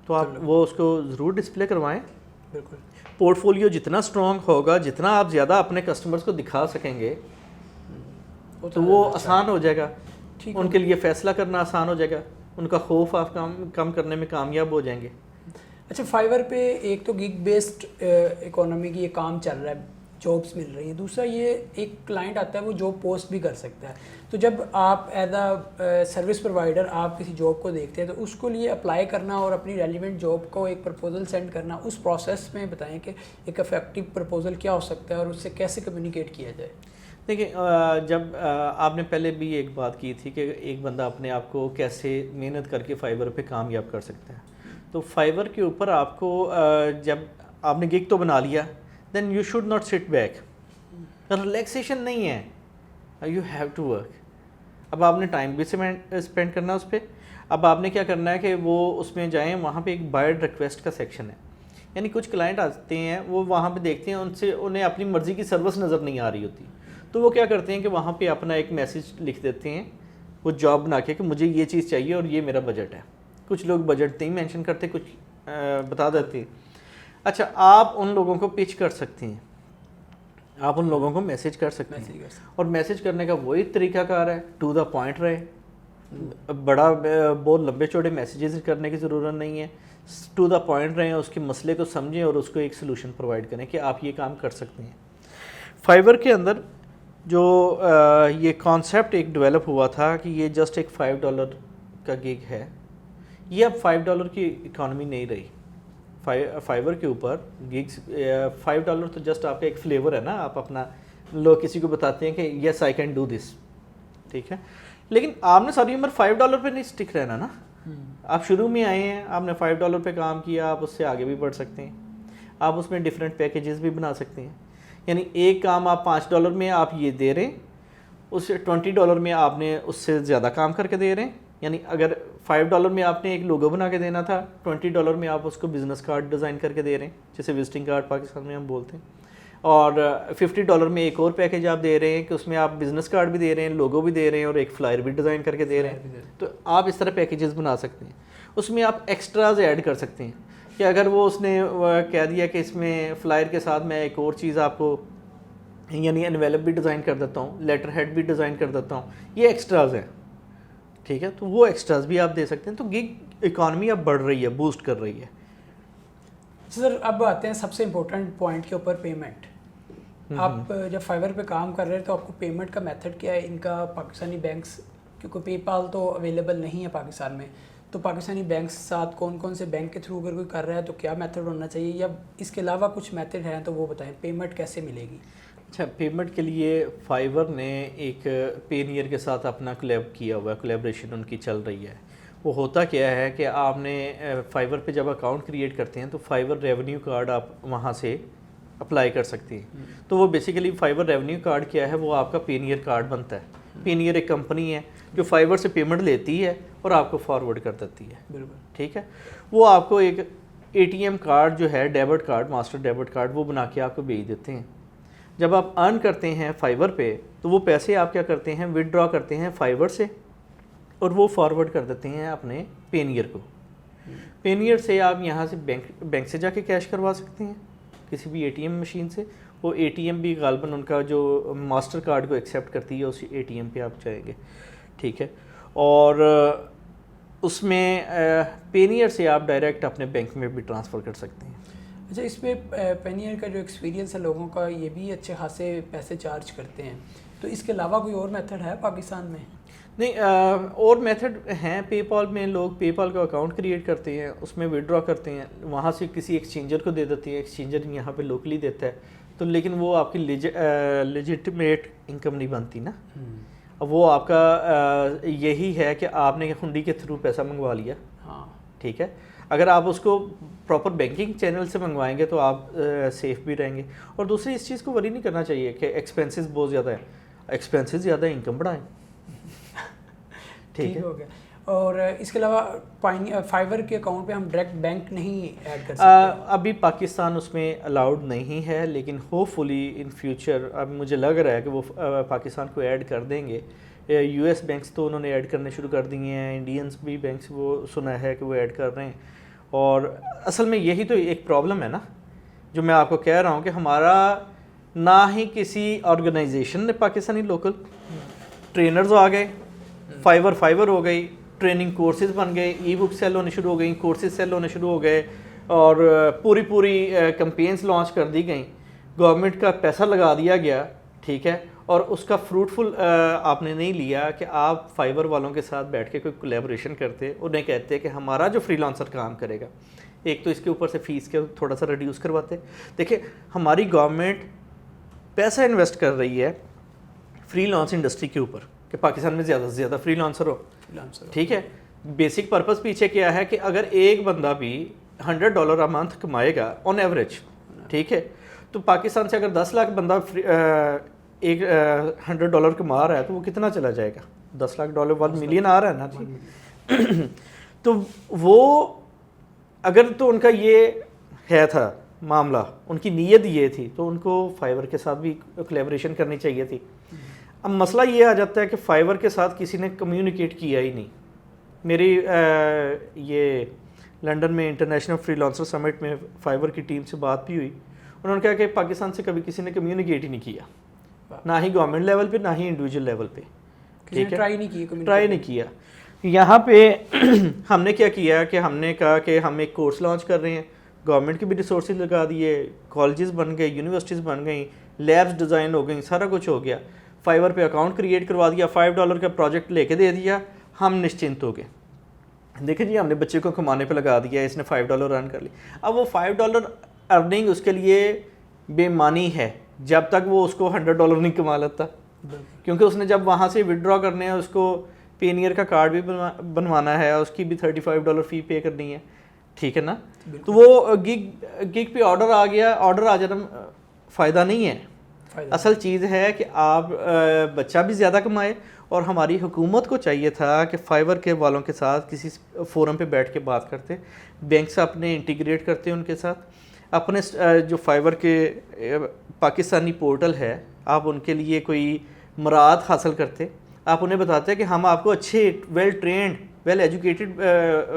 तो आप वो उसको ज़रूर डिस्प्ले करवाएं। बिल्कुल। पोर्टफोलियो जितना स्ट्रॉन्ग होगा, जितना आप ज़्यादा अपने कस्टमर्स को दिखा सकेंगे तो वो आसान हो जाएगा, उनके लिए फ़ैसला करना आसान हो जाएगा, उनका खौफ आप कम करने में कामयाब हो जाएंगे। अच्छा, फाइवर पे एक तो गिग बेस्ड इकोनॉमी की ये काम चल रहा है, जॉब्स मिल रही हैं। दूसरा ये एक क्लाइंट आता है वो जॉब पोस्ट भी कर सकता है। तो जब आप एज अ सर्विस प्रोवाइडर आप किसी जॉब को देखते हैं तो उसको लिए अप्लाई करना और अपनी रेलिवेंट जॉब को एक प्रपोजल सेंड करना, उस प्रोसेस में बताएं कि एक इफेक्टिव प्रपोजल क्या हो सकता है और उससे कैसे कम्युनिकेट किया जाए। देखिए, जब आपने पहले भी एक बात की थी कि एक बंदा अपने आप को कैसे मेहनत करके फाइबर पे कामयाब कर सकता है, तो फाइबर के ऊपर आपको जब आपने गिग तो बना लिया, then you should not sit back. Relaxation नहीं है, यू हैव टू वर्क। अब आपने टाइम भी स्पेंड करना उस पर। अब आपने क्या करना है कि वो उसमें जाएं, वहाँ पे एक बायर्ड रिक्वेस्ट का सेक्शन है। यानी कुछ क्लाइंट आते हैं, वो वहाँ पे देखते हैं, उनसे उन्हें अपनी मर्ज़ी की सर्विस नज़र नहीं आ रही होती, तो वो क्या करते हैं कि वहाँ पे अपना एक मैसेज लिख देते हैं, वो जॉब बना के कि मुझे ये चीज़ चाहिए और ये मेरा बजट है। कुछ लोग बजट नहीं मेंशन करते, कुछ बता देते हैं। अच्छा, आप उन लोगों को पिच कर सकते हैं, आप उन लोगों को मैसेज कर सकते हैं, और मैसेज करने का वही तरीकाकार है, टू द पॉइंट रहे। बड़ा बहुत लंबे चौड़े मैसेजेस करने की ज़रूरत नहीं है, टू द पॉइंट रहें, उसके मसले को समझें और उसको एक सोल्यूशन प्रोवाइड करें कि आप ये काम कर सकते हैं। फाइवर के अंदर जो ये कॉन्सेप्ट एक डेवलप हुआ था कि ये जस्ट एक $5 का गिग है, ये अब $5 की इकॉनमी नहीं रही। फाइवर के ऊपर गिग्स $5 तो जस्ट आपका एक फ्लेवर है ना, आप अपना लोग किसी को बताते हैं कि yes I can do this, ठीक है। लेकिन आपने सारी उम्र $5 पे नहीं स्टिक रहना ना। आप शुरू में आए हैं, आपने $5 पे काम किया, आप उससे आगे भी बढ़ सकते हैं, आप उसमें डिफरेंट पैकेजेस भी बना सकते हैं। यानी एक काम आप $5 में आप ये दे रहे हैं, उससे $20 में आपने उससे ज़्यादा काम करके दे रहे हैं। यानी अगर $5 में आपने एक लोगो बना के देना था, $20 में आप उसको बिज़नेस कार्ड डिज़ाइन करके दे रहे हैं, जैसे विजिटिंग कार्ड पाकिस्तान में हम बोलते हैं। और $50 में एक और पैकेज आप दे रहे हैं कि उसमें आप बिज़नेस कार्ड भी दे रहे हैं, लोगो भी दे रहे हैं और एक फ्लायर भी डिज़ाइन करके दे रहे हैं। तो आप इस तरह पैकेजेस बना सकते हैं। उसमें आप एक्स्ट्राज ऐड कर सकते हैं कि अगर वो उसने कह दिया कि इसमें फ्लायर के साथ मैं एक और चीज़ आपको यानी एनवेलप भी डिज़ाइन कर देता हूँ, लेटर हेड भी डिज़ाइन कर देता हूँ, ये एक्स्ट्राज हैं, ठीक है। तो वो एक्स्ट्राज भी आप दे सकते हैं। तो गिग इकॉनमी अब बढ़ रही है, बूस्ट कर रही है। सर, अब आते हैं सबसे इम्पोर्टेंट पॉइंट के ऊपर, पेमेंट। आप जब फाइवर पे काम कर रहे हैं तो आपको पेमेंट का मेथड क्या है? इनका पाकिस्तानी बैंक्स, क्योंकि पेपाल तो अवेलेबल नहीं है पाकिस्तान में, तो पाकिस्तानी बैंक्स साथ कौन कौन से बैंक के थ्रू अगर कोई कर रहा है तो क्या मेथड होना चाहिए, या इसके अलावा कुछ मेथड हैं तो वो बताएं, पेमेंट कैसे मिलेगी? अच्छा, पेमेंट के लिए फाइवर ने एक पेनियर के साथ अपना कोलैब किया हुआ है, कोलैबोरेशन उनकी चल रही है। वो होता क्या है कि आपने फाइवर पे जब अकाउंट क्रिएट करते हैं तो फाइवर रेवेन्यू कार्ड आप वहाँ से अप्लाई कर सकते हैं। तो वो बेसिकली फाइवर रेवेन्यू कार्ड क्या है, वो आपका पेनियर कार्ड बनता है। पेनियर एक कंपनी है जो फाइवर से पेमेंट लेती है और आपको फॉरवर्ड कर देती है, बिल्कुल, ठीक है। वो आपको एक ATM कार्ड जो है, debit card, master debit card, वो बना के आपको भेज देते हैं। जब आप अर्न करते हैं फाइवर पे तो वो पैसे आप क्या करते हैं, विदड्रॉ करते हैं फाइवर से और वो फॉरवर्ड कर देते हैं अपने पेनियर को। पेनियर से आप यहाँ से बैंक से जाके कैश करवा सकते हैं, किसी भी ATM मशीन से। वो ATM भी गालबन उनका जो मास्टर कार्ड को एक्सेप्ट करती है, उस ATM पे आप जाएंगे, ठीक है। और उसमें पेनियर से आप डायरेक्ट अपने बैंक में भी ट्रांसफ़र कर सकते हैं। अच्छा, इस पे पेनियर का जो एक्सपीरियंस है लोगों का, ये भी अच्छे खासे पैसे चार्ज करते हैं, तो इसके अलावा कोई और मेथड है पाकिस्तान में? नहीं, और मेथड हैं। पेपाल में लोग पेपाल का अकाउंट क्रिएट करते हैं, उसमें विड्रॉ करते हैं, वहाँ से किसी एक्सचेंजर को दे देते हैं, एक्सचेंजर यहाँ पे लोकली देता है, तो लेकिन वो आपकी लेजिटिमेट इनकम नहीं बनती ना। अब वो आपका यही है कि आपने हुंडी के थ्रू पैसा मंगवा लिया, हाँ ठीक है। अगर आप उसको प्रॉपर बैंकिंग चैनल से मंगवाएंगे तो आप सेफ़ भी रहेंगे। और दूसरी, इस चीज़ को वरी नहीं करना चाहिए कि एक्सपेंसेस बहुत ज़्यादा है, एक्सपेंसेस ज़्यादा है, इनकम बढ़ाएं। ठीक है, हो गया। और इसके अलावा फाइवर के अकाउंट पे हम डायरेक्ट बैंक नहीं ऐड कर सकते? अभी पाकिस्तान उसमें अलाउड नहीं है, लेकिन होपफुली इन फ्यूचर अब मुझे लग रहा है कि वो पाकिस्तान को ऐड कर देंगे। यूएस बैंक्स तो उन्होंने ऐड करने शुरू कर दिए हैं, इंडियंस भी बैंक्स वो सुना है कि वो ऐड कर रहे हैं। और असल में यही तो एक प्रॉब्लम है ना, जो मैं आपको कह रहा हूँ कि हमारा ना ही किसी ऑर्गेनाइजेशन ने पाकिस्तानी लोकल ट्रेनर्स आ गए, फाइवर हो गई, ट्रेनिंग कोर्सेज बन गए, ई बुक सेल होने शुरू हो गई, कोर्सेज सेल होने शुरू हो गए, और पूरी कैंपेन्स लॉन्च कर दी गई, गवर्नमेंट का पैसा लगा दिया गया, ठीक है। और उसका फ्रूटफुल आपने नहीं लिया कि आप फाइवर वालों के साथ बैठ के कोई कोलैबोरेशन करते, उन्हें कहते कि हमारा जो फ्रीलांसर काम करेगा, एक तो इसके ऊपर से फ़ीस के थोड़ा सा रिड्यूस करवाते। देखिए, हमारी गवर्नमेंट पैसा इन्वेस्ट कर रही है फ्रीलांस इंडस्ट्री के ऊपर कि पाकिस्तान में ज़्यादा से ज़्यादा फ्रीलांसर हो, ठीक है। बेसिक पर्पस पीछे क्या है कि अगर एक बंदा भी $100 अ मंथ कमाएगा ऑन एवरेज, ठीक है, तो पाकिस्तान से अगर 10 लाख बंदा एक $100 कमा रहा है तो वो कितना चला जाएगा? $10 लाख, $1 मिलियन आ रहा है ना जी। तो वो अगर तो उनका ये है था मामला, उनकी नीयत ये थी, तो उनको फाइवर के साथ भी कोलैबोरेशन करनी चाहिए थी। अब मसला ये आ जाता है कि फाइवर के साथ किसी ने कम्युनिकेट किया ही नहीं। मेरी ये लंदन में इंटरनेशनल फ्रीलांसर समिट में फाइवर की टीम से बात भी हुई, उन्होंने कहा कि पाकिस्तान से कभी किसी ने कम्युनिकेट ही नहीं किया, ना ही गवर्नमेंट लेवल पे, ना ही इंडिविजुअल लेवल पे, ठीक है, ट्राई नहीं किया। यहाँ पे हमने क्या किया कि हमने कहा कि हम एक कोर्स लॉन्च कर रहे हैं, गवर्नमेंट के भी रिसोर्सेज लगा दिए, कॉलेजेस बन गए, यूनिवर्सिटीज़ बन गई, लैब्स डिज़ाइन हो गई, सारा कुछ हो गया। फाइवर पे अकाउंट क्रिएट करवा दिया, $5 का प्रोजेक्ट लेके दे दिया, हम निश्चिंत हो गए। देखिए जी, हमने बच्चे को कमाने पे लगा दिया, इसने $5 अर्न कर लिया। अब वो $5 अर्निंग उसके लिए बेमानी है जब तक वो उसको $100 नहीं कमा लेता, क्योंकि उसने जब वहाँ से विड्रॉ करने हैं, उसको पेनियर का कार्ड भी बनवाना है, उसकी भी $35 फ़ी पे करनी है, ठीक है ना। तो वो गिग पे ऑर्डर आ गया, ऑर्डर आ जाना फ़ायदा नहीं है। असल चीज़ है कि आप बच्चा भी ज़्यादा कमाए, और हमारी हुकूमत को चाहिए था कि फाइवर के वालों के साथ किसी फोरम पे बैठ के बात करते, बैंक से अपने इंटीग्रेट करते उनके साथ, अपने जो फाइवर के पाकिस्तानी पोर्टल है, आप उनके लिए कोई मुराद हासिल करते, आप उन्हें बताते हैं कि हम आपको अच्छे well trained well educated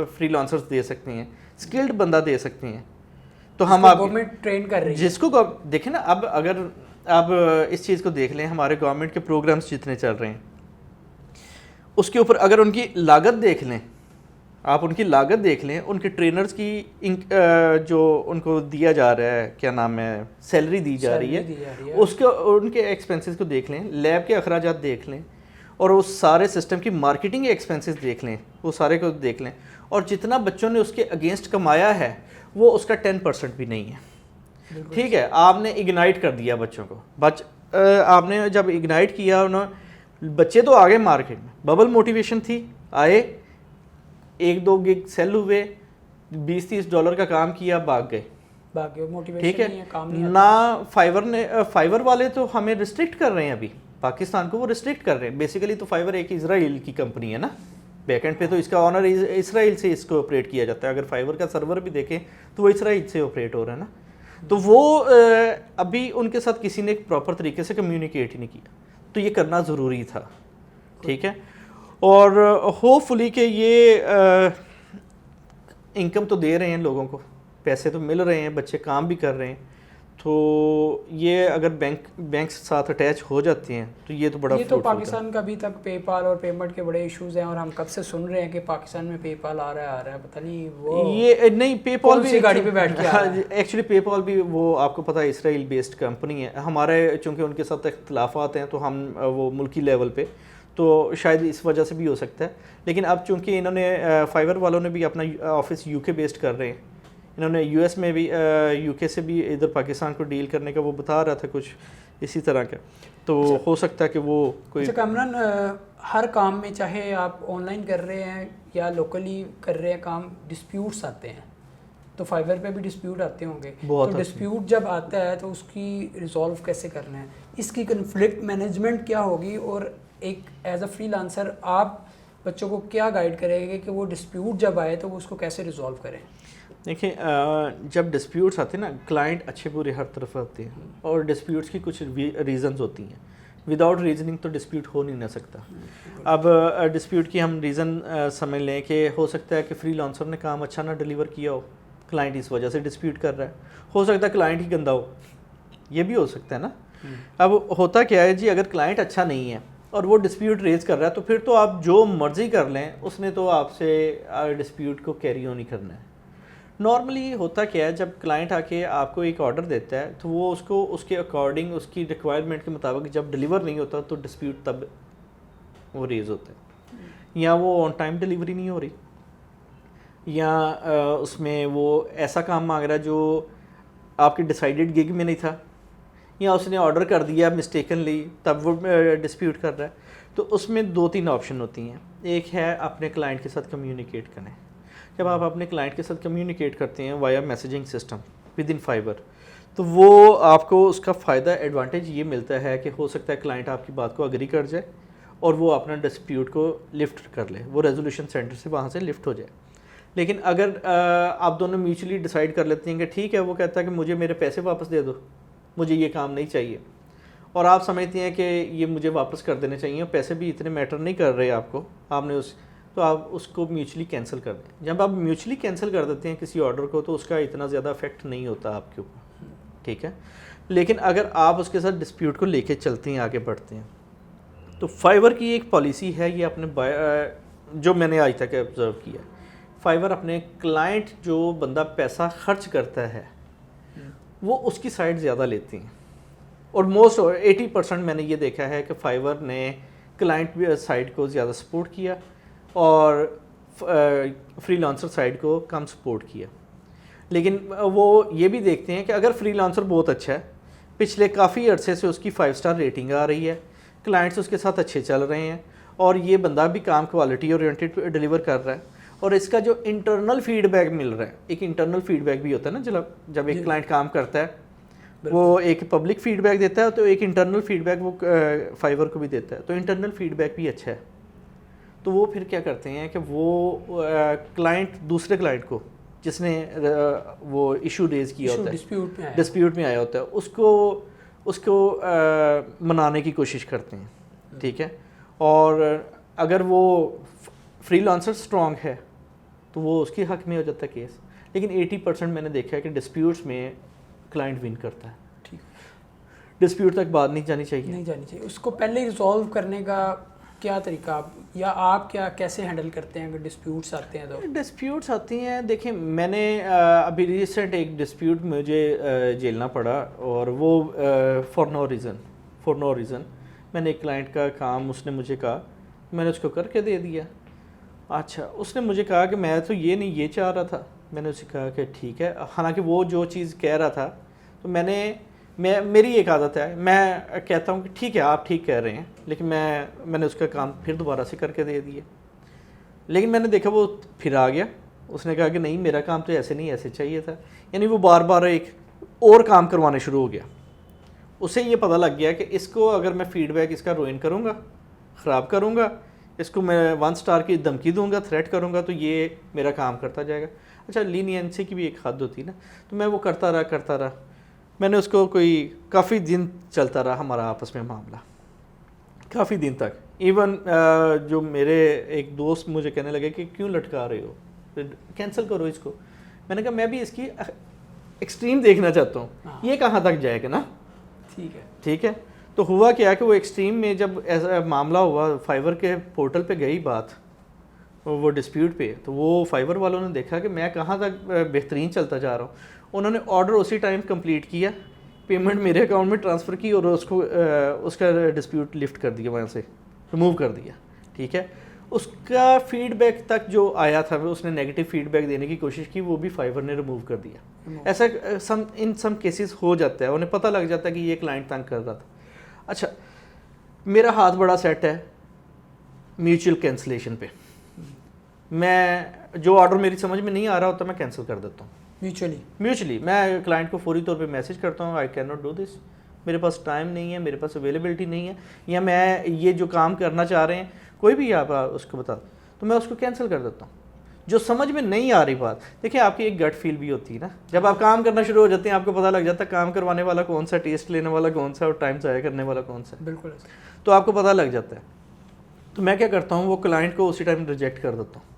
freelancers दे सकते हैं, स्किल्ड बंदा दे सकते हैं। तो हम आप गवर्नमेंट ट्रेन कर रही है, जिसको देखें ना, अब अगर आप इस चीज़ को देख लें, हमारे गवर्नमेंट के प्रोग्राम्स जितने चल रहे हैं उसके ऊपर अगर उनकी लागत देख लें, आप उनकी लागत देख लें, उनके ट्रेनर्स की जो उनको दिया जा रहा है, क्या नाम है, सैलरी दी जा रही है, उसके उनके एक्सपेंसेस को देख लें, लैब के अखराजात देख लें, और उस सारे सिस्टम की मार्केटिंग एक्सपेंसेस देख लें, वो सारे को देख लें, और जितना बच्चों ने उसके अगेंस्ट कमाया है वो उसका 10% भी नहीं है, ठीक है। आपने इग्नाइट कर दिया बच्चों को, आपने जब इग्नाइट किया, उन्होंने बच्चे तो आ गए मार्केट में, बबल मोटिवेशन थी, आए, 1-2 गिग सेल हुए, $20-30 का काम किया, भाग गए, मोटिवेशन ठीक है। नहीं है, काम नहीं ना फाइवर वाले तो हमें रिस्ट्रिक्ट कर रहे हैं, अभी पाकिस्तान को वो रिस्ट्रिक्ट कर रहे हैं। बेसिकली तो फाइवर एक इजराइल की कंपनी है ना, बैकएंड पे तो इसका ऑनर इसराइल से इसको ऑपरेट किया जाता है। अगर फाइवर का सर्वर भी देखें तो वो इसराइल से ऑपरेट हो रहा है ना, तो वो अभी उनके साथ किसी ने प्रॉपर तरीके से कम्युनिकेट ही नहीं किया, तो ये करना ज़रूरी था, ठीक है। और होपफुली कि ये इनकम तो दे रहे हैं लोगों को, पैसे तो मिल रहे हैं, बच्चे काम भी कर रहे हैं, तो ये अगर बैंक साथ अटैच हो जाती हैं तो ये तो बड़ा ये तो fruitful पाकिस्तान का अभी तक पेपाल और पेमेंट के बड़े इश्यूज हैं, और हम कब से सुन रहे हैं कि पाकिस्तान में पेपाल आ रहा है पता नहीं वो ये नहीं पेपॉल कौन भी सी गाड़ी पे बैठ के आ रहा है। एक्चुअली पेपॉल भी वो आपको पता है इसराइल बेस्ड कंपनी है। हमारे चूंकि उनके साथ इख्तलाफात हैं तो हम वो मुल्की लेवल पे तो शायद इस वजह से भी हो सकता है। लेकिन अब चूंकि इन्होंने फाइवर वालों ने भी अपना ऑफिस यूके बेस्ड कर रहे हैं, इन्होंने यूएस में भी यूके से भी इधर पाकिस्तान को डील करने का वो बता रहा था कुछ इसी तरह का, तो हो सकता है कि वो कोई। अच्छा कामरान, हर काम में चाहे आप ऑनलाइन कर रहे हैं या लोकली कर रहे हैं काम, डिस्प्यूट्स आते हैं, तो फाइवर पे भी डिस्प्यूट आते होंगे। तो डिस्प्यूट जब आता है तो उसकी रिजॉल्व कैसे करना है, इसकी कन्फ्लिक्ट मैनेजमेंट क्या होगी, और एक एज अ फ्रीलांसर आप बच्चों को क्या गाइड करेंगे कि वो डिस्प्यूट जब आए तो वो उसको कैसे रिजॉल्व करें। देखिए जब डिस्प्यूट्स आते हैं ना, क्लाइंट अच्छे बुरे हर तरफ आते हैं और डिस्प्यूट्स की कुछ रीज़न्स होती हैं। विदाउट रीजनिंग तो डिस्प्यूट हो नहीं ना सकता। अब डिस्प्यूट की हम रीज़न समझ लें कि हो सकता है कि फ्रीलांसर ने काम अच्छा ना डिलीवर किया हो, क्लाइंट इस वजह से डिस्प्यूट कर रहा है। हो सकता है क्लाइंट ही गंदा हो, ये भी हो सकता है ना। अब होता क्या है जी, अगर क्लाइंट अच्छा नहीं है और वो डिस्प्यूट रेज कर रहा है तो फिर तो आप जो मर्जी कर लें, उसने तो आपसे डिस्प्यूट को कैरी ऑन नहीं करना है। नॉर्मली होता क्या है, जब क्लाइंट आके आपको एक ऑर्डर देता है तो वो उसको उसके अकॉर्डिंग उसकी रिक्वायरमेंट के मुताबिक जब डिलीवर नहीं होता तो डिस्प्यूट तब वो रेज होता है। या वो ऑन टाइम डिलीवरी नहीं हो रही, या उसमें वो ऐसा काम मांग रहा है जो आपके डिसाइडेड गिग में नहीं था, या उसने ऑर्डर कर दिया मिस्टेकनली, तब वो डिस्प्यूट कर रहा है। तो उसमें 2-3 ऑप्शन होती हैं। एक है अपने क्लाइंट के साथ कम्युनिकेट करें। जब आप अपने क्लाइंट के साथ कम्युनिकेट करते हैं via messaging system with in fibre, तो वो आपको उसका फ़ायदा एडवांटेज ये मिलता है कि हो सकता है क्लाइंट आपकी बात को अग्री कर जाए और वो अपना डिस्प्यूट को लिफ्ट कर ले, वो रेजोल्यूशन सेंटर से वहाँ से लिफ्ट हो जाए। लेकिन अगर आप दोनों म्यूचुअली डिसाइड कर लेते हैं कि ठीक है, वो कहता है कि मुझे मेरे पैसे वापस दे दो, मुझे ये काम नहीं चाहिए, और आप समझती हैं कि ये मुझे वापस कर देने चाहिए, पैसे भी इतने मैटर नहीं कर रहे आपको, आपने उस तो आप उसको म्यूचुअली कैंसिल कर दें। जब आप म्यूचुअली कैंसिल कर देते हैं किसी ऑर्डर को तो उसका इतना ज़्यादा इफेक्ट नहीं होता आपके ऊपर, ठीक है। लेकिन अगर आप उसके साथ डिस्प्यूट को लेके चलते हैं, आगे बढ़ते हैं, तो फाइवर की एक पॉलिसी है, ये अपने जो मैंने आज तक ऑब्जर्व किया, फाइवर अपने क्लाइंट जो बंदा पैसा खर्च करता है वो उसकी साइड ज़्यादा लेती हैं। और मोस्ट 80% मैंने ये देखा है कि फाइवर ने क्लाइंट साइड को ज़्यादा सपोर्ट किया और फ्रीलांसर साइड को कम सपोर्ट किया। लेकिन वो ये भी देखते हैं कि अगर फ्रीलांसर बहुत अच्छा है, पिछले काफ़ी अरसे से उसकी 5 स्टार रेटिंग आ रही है, क्लाइंट्स उसके साथ अच्छे चल रहे हैं और ये बंदा भी काम क्वालिटी ओरिएंटेड डिलीवर कर रहा है, और इसका जो इंटरनल फीडबैक मिल रहा है, एक इंटरनल फीडबैक भी होता है ना, जब एक क्लाइंट काम करता है वो एक पब्लिक फीडबैक देता है, तो एक इंटरनल फीडबैक वो फाइवर को भी देता है, तो इंटरनल फीडबैक भी अच्छा है। तो वो फिर क्या करते हैं कि वो क्लाइंट दूसरे क्लाइंट को जिसने वो इशू रेज किया होता है, डिस्प्यूट में आया होता है, उसको मनाने की कोशिश करते हैं, ठीक है। और अगर वो फ्रीलांसर स्ट्रॉन्ग है तो वो उसके हक में हो जाता है केस। लेकिन 80% मैंने देखा है कि डिस्प्यूट्स में क्लाइंट विन करता है, ठीक। डिस्प्यूट तक बात नहीं जानी चाहिए, उसको पहले रिजॉल्व करने का क्या तरीका आप क्या कैसे हैंडल करते हैं अगर डिस्प्यूट्स आते हैं? तो डिस्प्यूट्स आती हैं, देखिए मैंने अभी रिसेंट एक डिस्प्यूट मुझे झेलना पड़ा, और वो फॉर नो रीज़न मैंने एक क्लाइंट का काम, उसने मुझे कहा, मैंने उसको करके दे दिया। अच्छा, उसने मुझे कहा कि मैं तो ये चाह रहा था। मैंने उसे कहा कि ठीक है, हालांकि वो जो चीज़ कह रहा था तो मेरी एक आदत है, मैं कहता हूँ कि ठीक है आप ठीक कह रहे हैं, लेकिन मैंने उसका काम फिर दोबारा से करके दे दिया। लेकिन मैंने देखा वो फिर आ गया, उसने कहा कि नहीं मेरा काम तो ऐसे नहीं, ऐसे चाहिए था। यानी वो बार बार एक और काम करवाने शुरू हो गया। उसे ये पता लग गया कि इसको अगर मैं फीडबैक इसका रोइन करूँगा, ख़राब करूँगा, इसको मैं 1 स्टार की धमकी दूंगा, थ्रेट करूँगा, तो ये मेरा काम करता जाएगा। अच्छा, लीनियंसी की भी एक हद होती है ना, तो मैं वो करता रहा। मैंने उसको काफ़ी दिन चलता रहा हमारा आपस में मामला, काफ़ी दिन तक। इवन जो मेरे एक दोस्त मुझे कहने लगे कि क्यों लटका रहे हो, कैंसिल करो इसको। मैंने कहा मैं भी इसकी एक्सट्रीम देखना चाहता हूँ, हाँ। ये कहाँ तक जाएगा ना। ठीक है। तो हुआ क्या कि वो एक्सट्रीम में जब ऐसा मामला हुआ, फाइवर के पोर्टल पे गई बात वो डिस्प्यूट पे, तो वो फाइवर वालों ने देखा कि मैं कहाँ तक बेहतरीन चलता जा रहा हूँ। उन्होंने ऑर्डर उसी टाइम कंप्लीट किया, पेमेंट मेरे अकाउंट में ट्रांसफ़र की और उसको उसका डिस्प्यूट लिफ्ट कर दिया, वहाँ से रिमूव कर दिया। ठीक है, उसका फीडबैक तक जो आया था उसने नेगेटिव फीडबैक देने की कोशिश की, वो भी फाइवर ने रिमूव कर दिया। ऐसा इन सम केसेस हो जाता है, उन्हें पता लग जाता है कि ये क्लाइंट तंग कर रहा था। अच्छा, मेरा हाथ बड़ा सेट है म्यूचुअल कैंसिलेशन पे, मैं जो ऑर्डर मेरी समझ में नहीं आ रहा होता मैं कैंसिल कर देता हूँ म्यूचुअली। मैं क्लाइंट को फौरी तौर पे मैसेज करता हूँ, I can not do this, मेरे पास टाइम नहीं है, मेरे पास अवेलेबिलिटी नहीं है, या मैं ये जो काम करना चाह रहे हैं कोई भी आप उसको बता, तो मैं उसको कैंसिल कर देता हूँ। जो समझ में नहीं आ रही बात, देखिए आपकी एक गट फील भी होती है ना, जब आप काम करना शुरू हो जाते हैं आपको पता लग जाता है काम करवाने वाला कौन सा, टेस्ट लेने वाला कौन सा और टाइम ज़ाया करने वाला कौन सा। बिल्कुल, तो आपको पता लग जाता है। तो मैं क्या करता हूँ, वो क्लाइंट को उसी टाइम रिजेक्ट कर देता हूँ।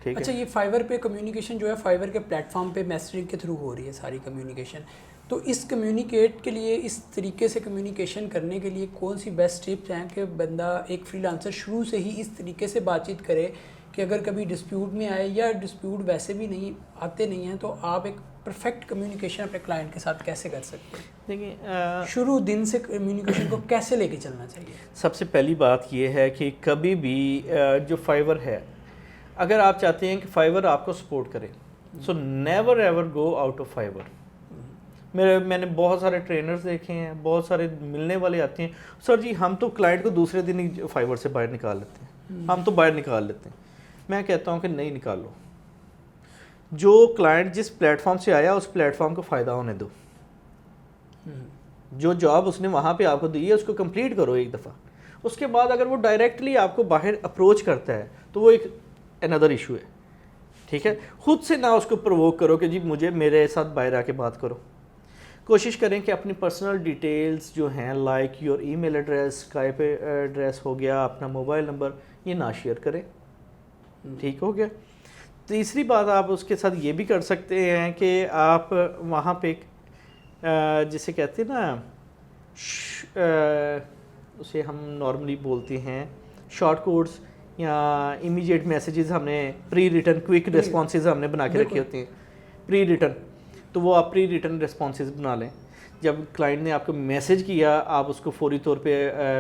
ठीक अच्छा, है। ये फाइवर पे कम्युनिकेशन जो है, फाइवर के प्लेटफॉर्म पे मैसेजिंग के थ्रू हो रही है सारी कम्युनिकेशन, तो इस कम्युनिकेट के लिए, इस तरीके से कम्युनिकेशन करने के लिए कौन सी बेस्ट टिप्स हैं कि बंदा एक फ्रीलांसर शुरू से ही इस तरीके से बातचीत करे कि अगर कभी डिस्प्यूट में आए या डिस्प्यूट वैसे भी नहीं आते नहीं हैं, तो आप एक परफेक्ट कम्युनिकेशन अपने क्लाइंट के साथ कैसे कर सकते हैं? देखिए, शुरू दिन से कम्युनिकेशन को कैसे लेके चलना चाहिए? सबसे पहली बात ये है कि कभी भी जो फाइवर है, अगर आप चाहते हैं कि फाइवर आपको सपोर्ट करे, so never ever go out of Fiverr. मैंने बहुत सारे ट्रेनर्स देखे हैं, बहुत सारे मिलने वाले आते हैं, सर जी हम तो क्लाइंट को दूसरे दिन ही फाइवर से बाहर निकाल लेते हैं, हम तो बाहर निकाल लेते हैं। मैं कहता हूँ कि नहीं निकालो, जो क्लाइंट जिस प्लेटफॉर्म से आया उस प्लेटफॉर्म को फ़ायदा होने दो। जो जॉब उसने वहाँ पे आपको दी है उसको कंप्लीट करो एक दफ़ा, उसके बाद अगर वो डायरेक्टली आपको बाहर अप्रोच करता है तो वो एक अनदर इशू है। ठीक है, खुद से ना उसको प्रोवोक करो कि जी मुझे मेरे साथ बाहर आके बात करो। कोशिश करें कि अपनी पर्सनल डिटेल्स जो हैं, like your email address, Skype address हो गया, अपना मोबाइल नंबर, ये ना शेयर करें। ठीक हो गया। तीसरी बात आप उसके साथ ये भी कर सकते हैं कि आप वहाँ पे जिसे कहते हैं ना, उसे हम नॉर्मली बोलते हैं शॉर्ट कोड्स या इमीडिएट मैसेजेस, हमने प्री रिटर्न क्विक रिस्पॉन्सेज हमने बना के रखे होते हैं प्री रिटर्न, तो वो आप प्री रिटर्न रिस्पॉन्सेज बना लें। जब क्लाइंट ने आपको मैसेज किया आप उसको फौरी तौर पे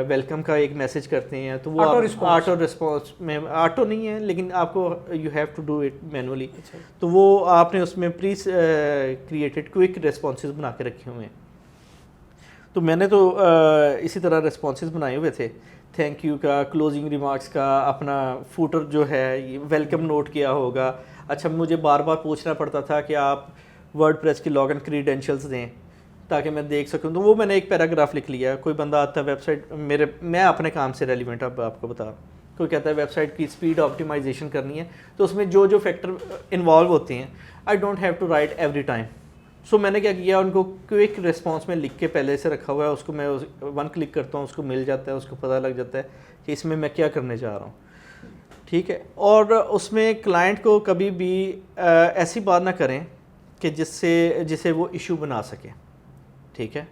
वेलकम का एक मैसेज करते हैं, तो वो ऑटो रिस्पॉन्स में, ऑटो नहीं है लेकिन आपको you have to do it manually, तो वो आपने उसमें प्री क्रिएटेड क्विक रिस्पॉन्सेज बना के रखे हुए हैं। तो मैंने तो इसी तरह रिस्पॉन्सेज बनाए हुए थे, थैंक यू का, क्लोजिंग रिमार्क्स का, अपना फूटर जो है वेलकम नोट किया होगा। अच्छा, मुझे बार बार पूछना पड़ता था कि आप वर्डप्रेस की लॉगिन क्रीडेंशियल्स दें ताकि मैं देख सकूं, तो वो मैंने एक पैराग्राफ लिख लिया। कोई बंदा आता है वेबसाइट मैं अपने काम से रेलिवेंट अब आपको बता, कोई कहता है वेबसाइट की स्पीड ऑप्टिमाइजेशन करनी है, तो उसमें जो जो फैक्टर इन्वॉल्व होते हैं I don't have to write every time. So मैंने क्या किया, उनको क्विक रिस्पॉन्स में लिख के पहले से रखा हुआ है, उसको मैं वन क्लिक करता हूँ, उसको मिल जाता है, उसको पता लग जाता है कि इसमें मैं क्या करने जा रहा हूँ। ठीक है, और उसमें क्लाइंट को कभी भी ऐसी बात ना करें कि जिसे वो इशू बना सके। ठीक है,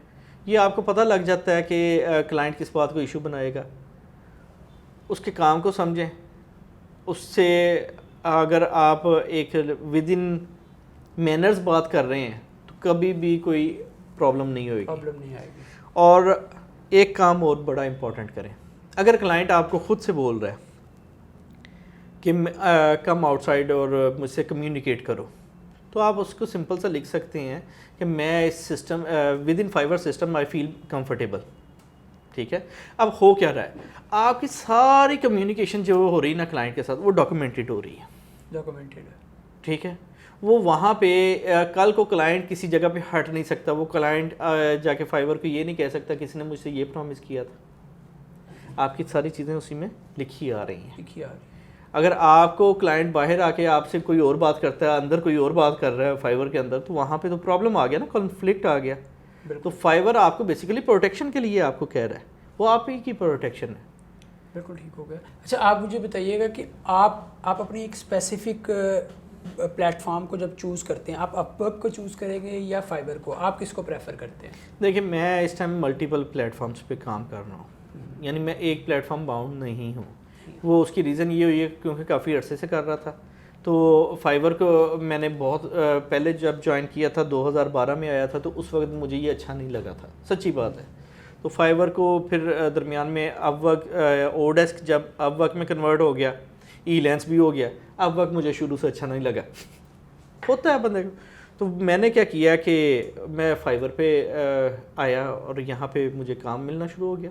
ये आपको पता लग जाता है कि क्लाइंट किस बात को इशू बनाएगा, उसके काम को समझें, उससे अगर आप एक विद इन मैनर्स बात कर रहे हैं तो कभी भी कोई प्रॉब्लम नहीं आएगी। और एक काम और बड़ा इम्पोर्टेंट करें, अगर क्लाइंट आपको खुद से बोल रहा है कि कम आउटसाइड और मुझसे कम्युनिकेट करो, तो आप उसको सिंपल सा लिख सकते हैं कि मैं इस system within Fiverr system I feel comfortable. ठीक है, अब हो क्या रहा है, आपकी सारी कम्युनिकेशन जो हो रही है ना क्लाइंट के साथ, वो डॉक्यूमेंटेड हो रही है। ठीक है, वो वहाँ पे कल को क्लाइंट किसी जगह पे हट नहीं सकता, वो क्लाइंट जाके फाइवर को ये नहीं कह सकता किसी ने मुझसे ये प्रॉमिस किया था। आपकी सारी चीज़ें उसी में लिखी आ रही हैं। अगर आपको क्लाइंट बाहर आके आपसे कोई और बात करता है, अंदर कोई और बात कर रहा है फाइवर के अंदर, तो वहाँ पे तो प्रॉब्लम आ गया ना, कॉन्फ्लिक्ट आ गया। तो फाइवर आपको बेसिकली प्रोटेक्शन के लिए आपको कह रहा है, वो आप ही की प्रोटेक्शन है। बिल्कुल ठीक हो गया। अच्छा, आप मुझे बताइएगा कि आप अपनी एक स्पेसिफिक प्लेटफॉर्म को जब चूज़ करते हैं, आप अपवर्क को चूज़ करेंगे या फाइवर को, आप किसको प्रेफर करते हैं? देखिए, मैं इस टाइम मल्टीपल प्लेटफॉर्म्स पे काम कर रहा हूँ, यानी मैं एक प्लेटफॉर्म बाउंड नहीं हूँ। वो उसकी रीज़न ये हुई है क्योंकि काफ़ी अरसे से कर रहा था। तो फाइवर को मैंने बहुत पहले जब ज्वाइन किया था 2012 में आया था, तो उस वक्त मुझे ये अच्छा नहीं लगा था, सच्ची बात है। तो फाइवर को फिर दरमियान में अपवर्क, ओडेस्क जब अपवर्क में कन्वर्ट हो गया, ईलेंस भी हो गया, अपवर्क मुझे शुरू से अच्छा नहीं लगा। होता है बंदे को। तो मैंने क्या किया कि मैं फाइवर पे आया और यहाँ पे मुझे काम मिलना शुरू हो गया।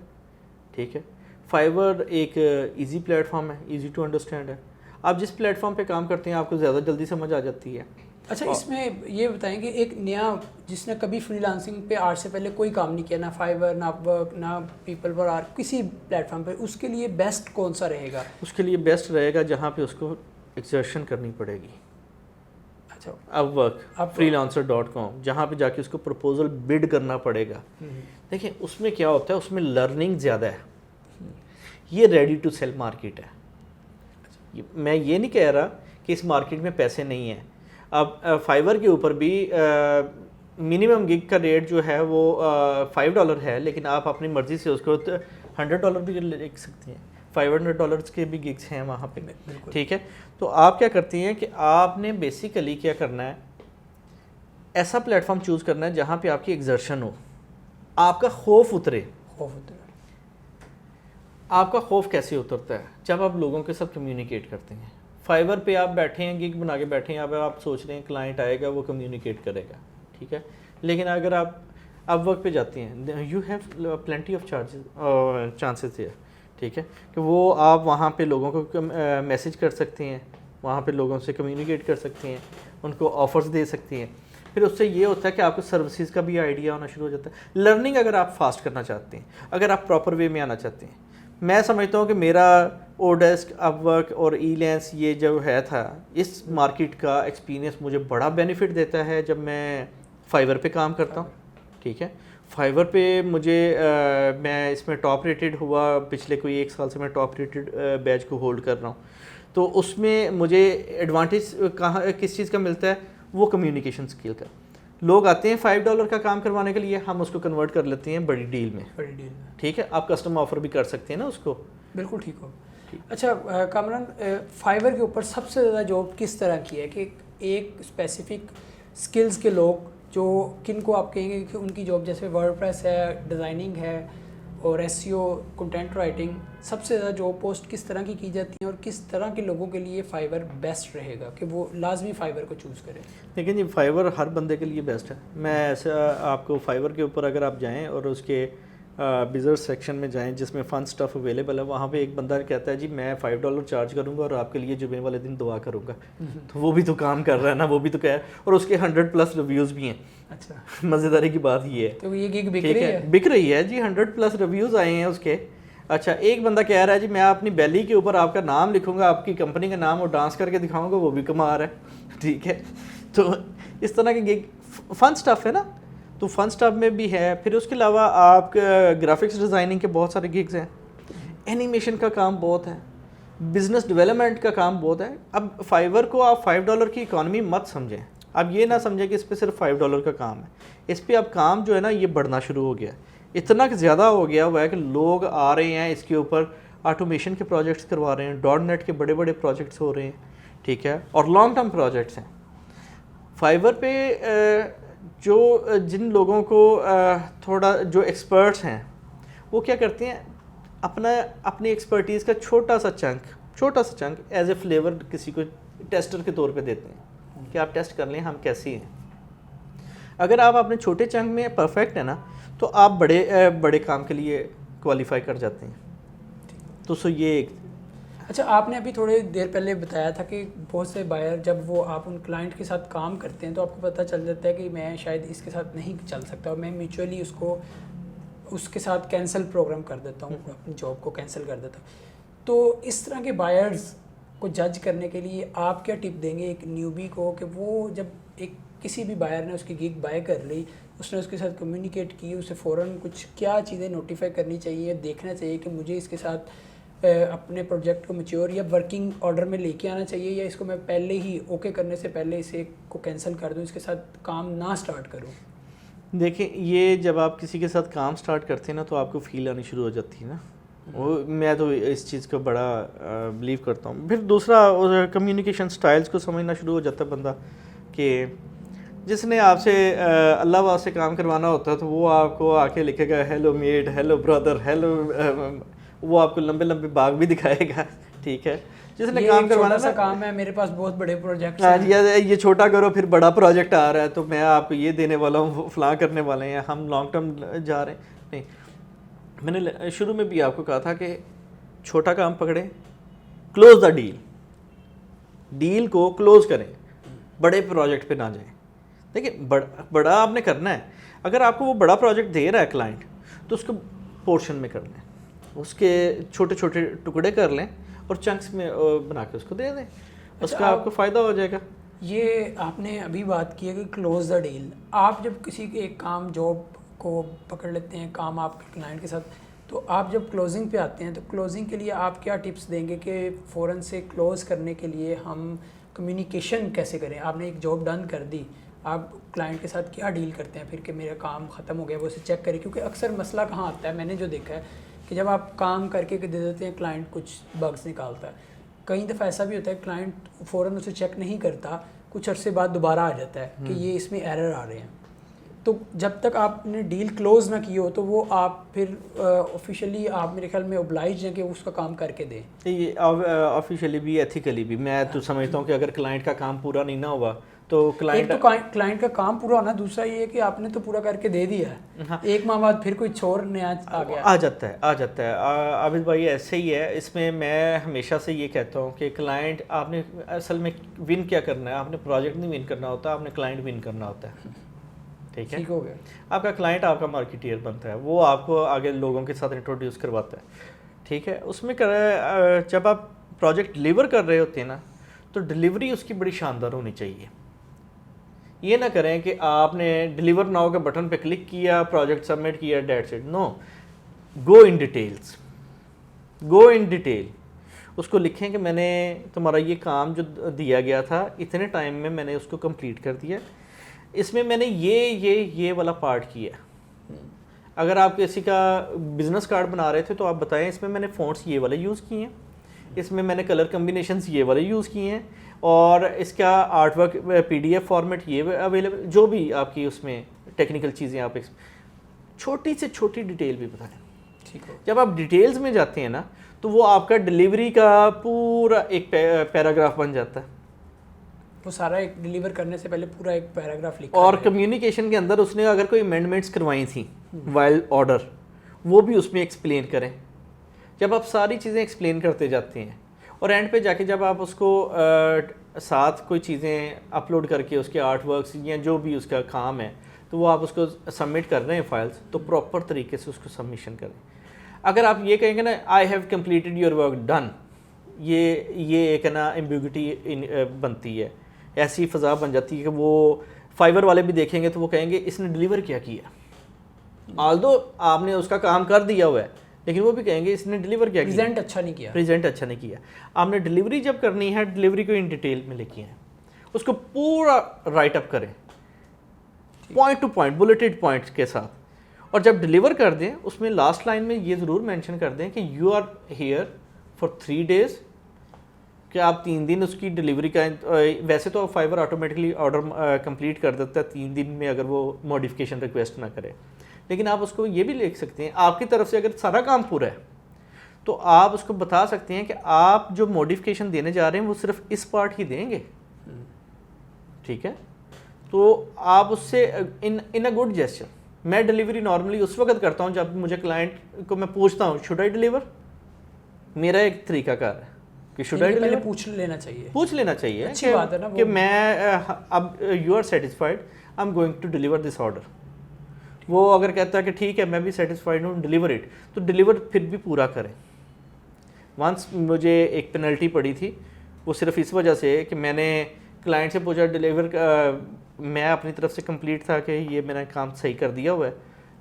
ठीक है, फाइवर एक इजी प्लेटफॉर्म है, इजी टू अंडरस्टैंड है। आप जिस प्लेटफॉर्म पे काम करते हैं आपको ज़्यादा जल्दी समझ आ जाती है। अच्छा, इसमें ये बताएंगे, एक नया जिसने कभी फ्रीलांसिंग पे आज से पहले कोई काम नहीं किया, ना फाइवर, ना अपवर्क, ना पीपल पर आर, किसी प्लेटफॉर्म पे, उसके लिए बेस्ट कौन सा रहेगा? उसके लिए बेस्ट रहेगा जहाँ पे उसको एक्सर्शन करनी पड़ेगी। अच्छा, अपवर्क, freelancer.com, जहाँ पे जाके उसको प्रपोजल बिड करना पड़ेगा। देखिए, उसमें क्या होता है, उसमें लर्निंग ज़्यादा है। ये रेडी टू सेल मार्केट है। मैं ये नहीं कह रहा कि इस मार्केट में पैसे नहीं हैं। अब फाइवर के ऊपर भी मिनिमम गिग का रेट जो है वो $5 है, लेकिन आप अपनी मर्ज़ी से उसको $100 भी लिख सकती हैं। $500 के भी गिग्स हैं वहाँ पे। ठीक है, तो आप क्या करती हैं कि आपने बेसिकली क्या करना है, ऐसा प्लेटफॉर्म चूज़ करना है जहाँ पे आपकी एग्जर्शन हो, आपका खौफ उतरे। आपका खौफ कैसे उतरता है? जब आप लोगों के साथ कम्युनिकेट करते हैं। फाइवर पे आप बैठे हैं, गिग बना के बैठे हैं, आप सोच रहे हैं क्लाइंट आएगा, वो कम्युनिकेट करेगा, ठीक है। लेकिन अगर आप अपवर्क पे जाते हैं, you have plenty of chances है, ठीक है, कि वो आप वहाँ पे लोगों को मैसेज कर सकते हैं, वहाँ पे लोगों से कम्युनिकेट कर सकते हैं, उनको ऑफर्स दे सकती हैं। फिर उससे ये होता है कि आपको सर्विसेज का भी आइडिया होना शुरू हो जाता है। लर्निंग अगर आप फास्ट करना चाहते हैं, अगर आप प्रॉपर वे में आना चाहते हैं, मैं समझता हूँ कि मेरा ओडेस्क, अपवर्क और ईलेंस ये जो है था, इस मार्केट का एक्सपीरियंस मुझे बड़ा बेनिफिट देता है जब मैं फाइवर पे काम करता हूँ। ठीक है, फाइवर पे मुझे मैं इसमें टॉप रेटेड हुआ, पिछले कोई 1 साल से मैं टॉप रेटेड बैच को होल्ड कर रहा हूँ। तो उसमें मुझे एडवांटेज कहाँ किस चीज़ का मिलता है, वो कम्युनिकेशन स्किल का। लोग आते हैं $5 का काम करवाने के लिए, हम उसको कन्वर्ट कर लेते हैं बड़ी डील में। ठीक है, आप कस्टम ऑफर भी कर सकते हैं ना उसको। बिल्कुल ठीक हो। अच्छा कामरान, फाइवर के ऊपर सबसे ज़्यादा जॉब किस तरह की है, कि एक स्पेसिफिक स्किल्स के लोग जो किनको आप कहेंगे कि उनकी जॉब, जैसे वर्डप्रेस है, डिज़ाइनिंग है और एसईओ, कंटेंट राइटिंग, सबसे ज़्यादा जॉब पोस्ट किस तरह की जाती हैं और किस तरह के लोगों के लिए फाइवर बेस्ट रहेगा कि वो लाजमी फाइवर को चूज़ करें? लेकिन ये फाइवर हर बंदे के लिए बेस्ट है। मैं ऐसा आपको फाइवर के ऊपर अगर आप जाएं और उसके बिजनेस सेक्शन में जाएं जिसमें फ़न स्टफ़ अवेलेबल है, वहाँ पे एक बंदा कहता है जी मैं $5 चार्ज करूँगा और आपके लिए जुमे वाले दिन दुआ करूँगा। तो वो भी तो काम कर रहा है ना, वो भी तो क्या है, और उसके 100+ रिव्यूज़ भी हैं। अच्छा, मज़ेदारी की बात ये है। तो ये गिग बिक रही है? बिक रही है जी, 100+ रिव्यूज़ आए हैं उसके। अच्छा, एक बंदा कह रहा है जी मैं अपनी बैली के ऊपर आपका नाम लिखूंगा, आपकी कंपनी का नाम, और डांस करके दिखाऊंगा, वो भी कमा रहा है। ठीक है, तो इस तरह के गिग फन स्टफ़ है ना, तो फन स्टफ़ में भी है। फिर उसके अलावा आप ग्राफिक्स डिज़ाइनिंग के बहुत सारे गिग्स हैं, एनिमेशन का काम बहुत है, बिज़नेस डेवलपमेंट का काम बहुत है। अब फाइवर को आप $5 की इकॉनमी मत समझें। आप ये ना समझें कि इस पर सिर्फ $5 का काम है। इस पर अब काम जो है ना, ये बढ़ना शुरू हो गया, इतना ज़्यादा हो गया हुआ है कि लोग आ रहे हैं इसके ऊपर, ऑटोमेशन के प्रोजेक्ट्स करवा रहे हैं, .NET के बड़े बड़े प्रोजेक्ट्स हो रहे हैं। ठीक है, और लॉन्ग टर्म प्रोजेक्ट्स हैं। फाइवर पे जो जिन लोगों को थोड़ा जो एक्सपर्ट्स हैं, वो क्या करते हैं, अपनी एक्सपर्टीज़ का छोटा सा चंक एज ए फ्लेवर किसी को टेस्टर के तौर पे देते हैं कि आप टेस्ट कर लें हम कैसी हैं। अगर आप अपने छोटे चंक में परफेक्ट है ना, तो आप बड़े काम के लिए क्वालिफाई कर जाते हैं। तो सो ये एक। अच्छा, आपने अभी थोड़ी देर पहले बताया था कि बहुत से बायर जब वो आप उन क्लाइंट के साथ काम करते हैं तो आपको पता चल जाता है कि मैं शायद इसके साथ नहीं चल सकता और मैं म्यूचुअली उसके साथ कैंसिल प्रोग्राम कर देता हूँ, अपनी जॉब को कैंसिल कर देता हूँ। तो इस तरह के बायर्स को जज करने के लिए आप क्या टिप देंगे एक न्यूबी को, कि वो जब किसी भी बायर ने उसकी गिग बाय कर ली, उसने उसके साथ कम्युनिकेट की, उसे फ़ौरन कुछ क्या चीज़ें नोटिफाई करनी चाहिए, देखना चाहिए कि मुझे इसके साथ अपने प्रोजेक्ट को मैच्योर या वर्किंग ऑर्डर में लेके आना चाहिए, या इसको मैं पहले ही ओके करने से पहले इसे को कैंसिल कर दूं, इसके साथ काम ना स्टार्ट करूं? देखिए, ये जब आप किसी के साथ काम स्टार्ट करते हैं ना तो आपको फील आनी शुरू हो जाती है ना, वो मैं तो इस चीज़ को बड़ा बिलीव करता हूँ। फिर दूसरा कम्युनिकेशन स्टाइल्स को समझना शुरू हो जाता है बंदा, कि जिसने आपसे अल्लाह वास्ते काम करवाना होता है तो वो आपको आके लिखेगा hello mate, hello brother, hello, वो आपको लंबे लंबे बाग भी दिखाएगा, ठीक है। जिसने काम करवाना सा काम है, मेरे पास बहुत बड़े प्रोजेक्ट हैं, ये छोटा करो फिर बड़ा प्रोजेक्ट आ रहा है तो मैं आपको ये देने वाला हूँ, फलां करने वाले हैं, हम लॉन्ग टर्म जा रहे हैं। नहीं, मैंने शुरू में भी आपको कहा था कि छोटा काम पकड़े, क्लोज द डील, डील को क्लोज करें, बड़े प्रोजेक्ट पे ना जाएं। देखिए, बड़ा आपने करना है, अगर आपको वो बड़ा प्रोजेक्ट दे रहा है क्लाइंट तो उसको पोर्शन में कर लें, उसके छोटे छोटे टुकड़े कर लें और चंक्स में बना के उसको दे दें, उसका आपको फ़ायदा हो जाएगा। ये आपने अभी बात की है कि क्लोज द डील। आप जब किसी एक काम जॉब को पकड़ लेते हैं, काम आपके क्लाइंट के साथ, तो आप जब क्लोजिंग पे आते हैं तो क्लोजिंग के लिए आप क्या टिप्स देंगे कि फ़ौरन से क्लोज़ करने के लिए हम कम्युनिकेशन कैसे करें? आपने एक जॉब डन कर दी, आप क्लाइंट के साथ क्या डील करते हैं फिर कि मेरा काम ख़त्म हो गया, वो उसे चेक करें? क्योंकि अक्सर मसला कहाँ आता है, मैंने जो देखा है कि जब आप काम करके दे देते हैं, क्लाइंट कुछ बग्स निकालता है, कई दफ़ा ऐसा भी होता है क्लाइंट फ़ौरन उसे चेक नहीं करता, कुछ अरसे बाद दोबारा आ जाता है कि ये इसमें एरर आ रहे हैं। तो जब तक आपने डील क्लोज ना की हो तो वो आप फिर ऑफिशियली आप मेरे ख्याल में ओब्लाइज हैं कि उसका काम करके दें। ये ऑफिशियली भी एथिकली भी मैं तो समझता हूँ कि अगर क्लाइंट का काम पूरा नहीं ना हुआ तो क्लाइंट का काम पूरा होना, दूसरा ये है कि आपने तो पूरा करके दे दिया है, हाँ। एक माह बाद फिर कोई छोर नया आ जाता है। आबिद भाई ऐसे ही है, इसमें मैं हमेशा से ये कहता हूँ कि क्लाइंट आपने असल में विन क्या करना है, आपने प्रोजेक्ट नहीं विन करना होता, आपने क्लाइंट विन करना होता है, ठीक है। ठीक हो गया। आपका क्लाइंट आपका मार्केटियर बनता है, वो आपको आगे लोगों के साथ इंट्रोड्यूस करवाता है, ठीक है। उसमें जब आप प्रोजेक्ट डिलीवर कर रहे होते हैं ना तो डिलीवरी उसकी बड़ी शानदार होनी चाहिए। ये ना करें कि आपने डिलीवर नाउ के बटन पे क्लिक किया, प्रोजेक्ट सबमिट किया, that's it. No, go in details, go in detail. उसको लिखें कि मैंने तुम्हारा ये काम जो दिया गया था इतने टाइम में मैंने उसको कंप्लीट कर दिया, इसमें मैंने ये वाला पार्ट किया। अगर आप किसी का बिजनेस कार्ड बना रहे थे तो आप बताएं इसमें मैंने फ़ॉन्ट्स ये वाले यूज़ किए हैं, इसमें मैंने कलर कम्बिनेशंस ये वाले यूज़ किए हैं, और इसका आर्टवर्क PDF फॉर्मेट ये अवेलेबल, जो भी आपकी उसमें टेक्निकल चीज़ें आप छोटी से छोटी डिटेल भी बताएं। ठीक है। जब आप डिटेल्स में जाते हैं ना तो वो आपका डिलीवरी का पूरा एक पैराग्राफ बन जाता है। वो सारा एक डिलीवर करने से पहले पूरा एक पैराग्राफ लिखा और कम्युनिकेशन के अंदर उसने अगर कोई अमेंडमेंट्स करवाई थी वाइल ऑर्डर, वो भी उसमें एक्सप्लेन करें। जब आप सारी चीज़ें एक्सप्लेन करते जाते हैं और एंड पे जाके जब आप उसको साथ कोई चीज़ें अपलोड करके उसके आर्ट वर्क्स या जो भी उसका काम है तो वो आप उसको सबमिट कर रहे हैं फाइल्स, तो प्रॉपर तरीके से उसको सबमिशन करें। अगर आप ये कहेंगे ना I have completed your work done, ये एक ना एम्बिग्युइटी बनती है, ऐसी फ़ज़ा बन जाती है कि वो फाइवर वाले भी देखेंगे तो वो कहेंगे इसने डिलीवर क्या किया। आल्दो आपने उसका काम कर दिया हुआ है लेकिन वो भी कहेंगे इसने डिलीवर क्या किया, प्रेजेंट अच्छा नहीं किया, प्रेजेंट अच्छा नहीं किया। आपने डिलीवरी जब करनी है, डिलीवरी को इन डिटेल में लिखी है, उसको पूरा राइट अप करें point two point, bulleted points के साथ। और जब डिलीवर कर दें उसमें लास्ट लाइन में ये ज़रूर मेंशन कर दें कि you are here for 3 days, कि आप 3 दिन उसकी डिलीवरी का, वैसे तो फाइवर ऑटोमेटिकली ऑर्डर कंप्लीट कर देता है 3 दिन में अगर वो मॉडिफिकेशन रिक्वेस्ट ना करे, लेकिन आप उसको ये भी लिख सकते हैं आपकी तरफ से अगर सारा काम पूरा है तो आप उसको बता सकते हैं कि आप जो मॉडिफिकेशन देने जा रहे हैं वो सिर्फ इस पार्ट ही देंगे, ठीक है। तो आप उससे इन अ गुड जेस्चर, मैं डिलीवरी नॉर्मली उस वक्त करता हूँ जब मुझे क्लाइंट को मैं पूछता हूँ शुड आई डिलीवर, मेरा एक तरीकाकार है कि शुड आई डिलीवर, पूछ लेना चाहिए, पूछ लेना चाहिए। अच्छी बात है ना कि मैं अब you are satisfied, I am going to deliver this order. वो अगर कहता है कि ठीक है मैं भी सेटिस्फाइड हूँ, डिलीवर इट, तो डिलीवर फिर भी पूरा करें। वंस मुझे एक पेनल्टी पड़ी थी, वो सिर्फ इस वजह से कि मैंने क्लाइंट से पूछा डिलीवर, मैं अपनी तरफ से कंप्लीट था कि ये मैंने काम सही कर दिया हुआ है,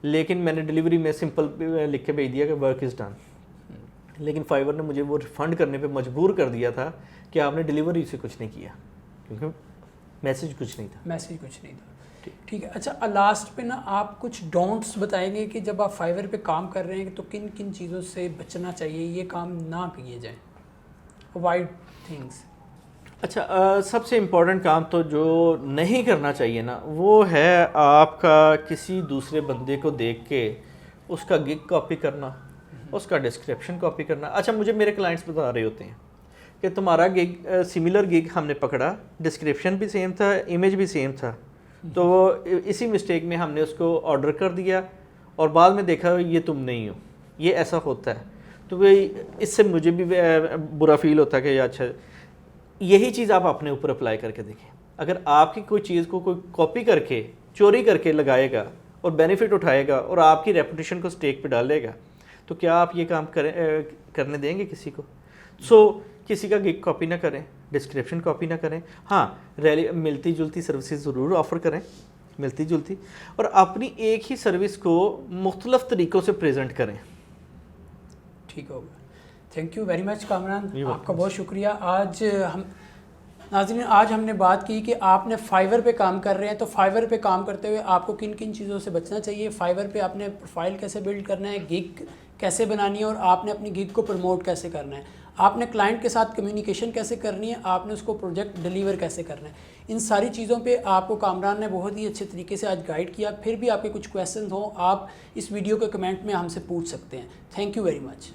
लेकिन मैंने डिलीवरी में सिंपल लिख के भेज दिया कि वर्क इज़ डन। लेकिन फाइवर ने मुझे वो रिफ़ंड करने पे मजबूर कर दिया था कि आपने डिलीवरी से कुछ नहीं किया, क्योंकि मैसेज कुछ नहीं था। मैसेज कुछ नहीं था। ठीक है। अच्छा, लास्ट पे ना आप कुछ डोंट्स बताएंगे कि जब आप फाइवर पे काम कर रहे हैं तो किन किन चीज़ों से बचना चाहिए, ये काम ना किए जाएं, अवॉइड थिंग्स। अच्छा, सबसे इम्पोर्टेंट काम तो जो नहीं करना चाहिए ना, वो है आपका किसी दूसरे बंदे को देख के उसका गिग कॉपी करना, उसका डिस्क्रिप्शन कॉपी करना। अच्छा, मुझे मेरे क्लाइंट्स बता रहे होते हैं कि तुम्हारा गिग सिमिलर गिग हमने पकड़ा, डिस्क्रिप्शन भी सेम था, इमेज भी सेम था, तो इसी मिस्टेक में हमने उसको ऑर्डर कर दिया और बाद में देखा ये तुम नहीं हो, ये ऐसा होता है। तो वे इससे मुझे भी बुरा फील होता है कि अच्छा, यही चीज़ आप अपने ऊपर अप्लाई करके देखें। अगर आपकी कोई चीज़ को कोई कॉपी करके चोरी करके लगाएगा और बेनिफिट उठाएगा और आपकी रेपुटेशन को स्टेक पे डालेगा, तो क्या आप ये काम करने देंगे किसी को? किसी का गिग कॉपी ना करें, डिस्क्रिप्शन कॉपी ना करें। हाँ, मिलती जुलती सर्विसेज ज़रूर ऑफ़र करें, मिलती जुलती, और अपनी एक ही सर्विस को मुख्तलिफ तरीक़ों से प्रेजेंट करें। ठीक होगा। Thank you very much Kamran, आपका बहुत शुक्रिया। आज हमने बात की कि आपने फाइवर पे काम कर रहे हैं, तो फाइवर पे काम करते हुए आपको किन किन चीज़ों से बचना चाहिए, फाइवर पे आपने प्रोफाइल कैसे बिल्ड करना है, गिग कैसे बनानी है और आपने अपनी गिग को प्रमोट कैसे करना है, आपने क्लाइंट के साथ कम्युनिकेशन कैसे करनी है, आपने उसको प्रोजेक्ट डिलीवर कैसे करना है। इन सारी चीज़ों पे आपको कामरान ने बहुत ही अच्छे तरीके से आज गाइड किया। फिर भी आपके कुछ क्वेश्चन हो, आप इस वीडियो के कमेंट में हमसे पूछ सकते हैं। Thank you very much.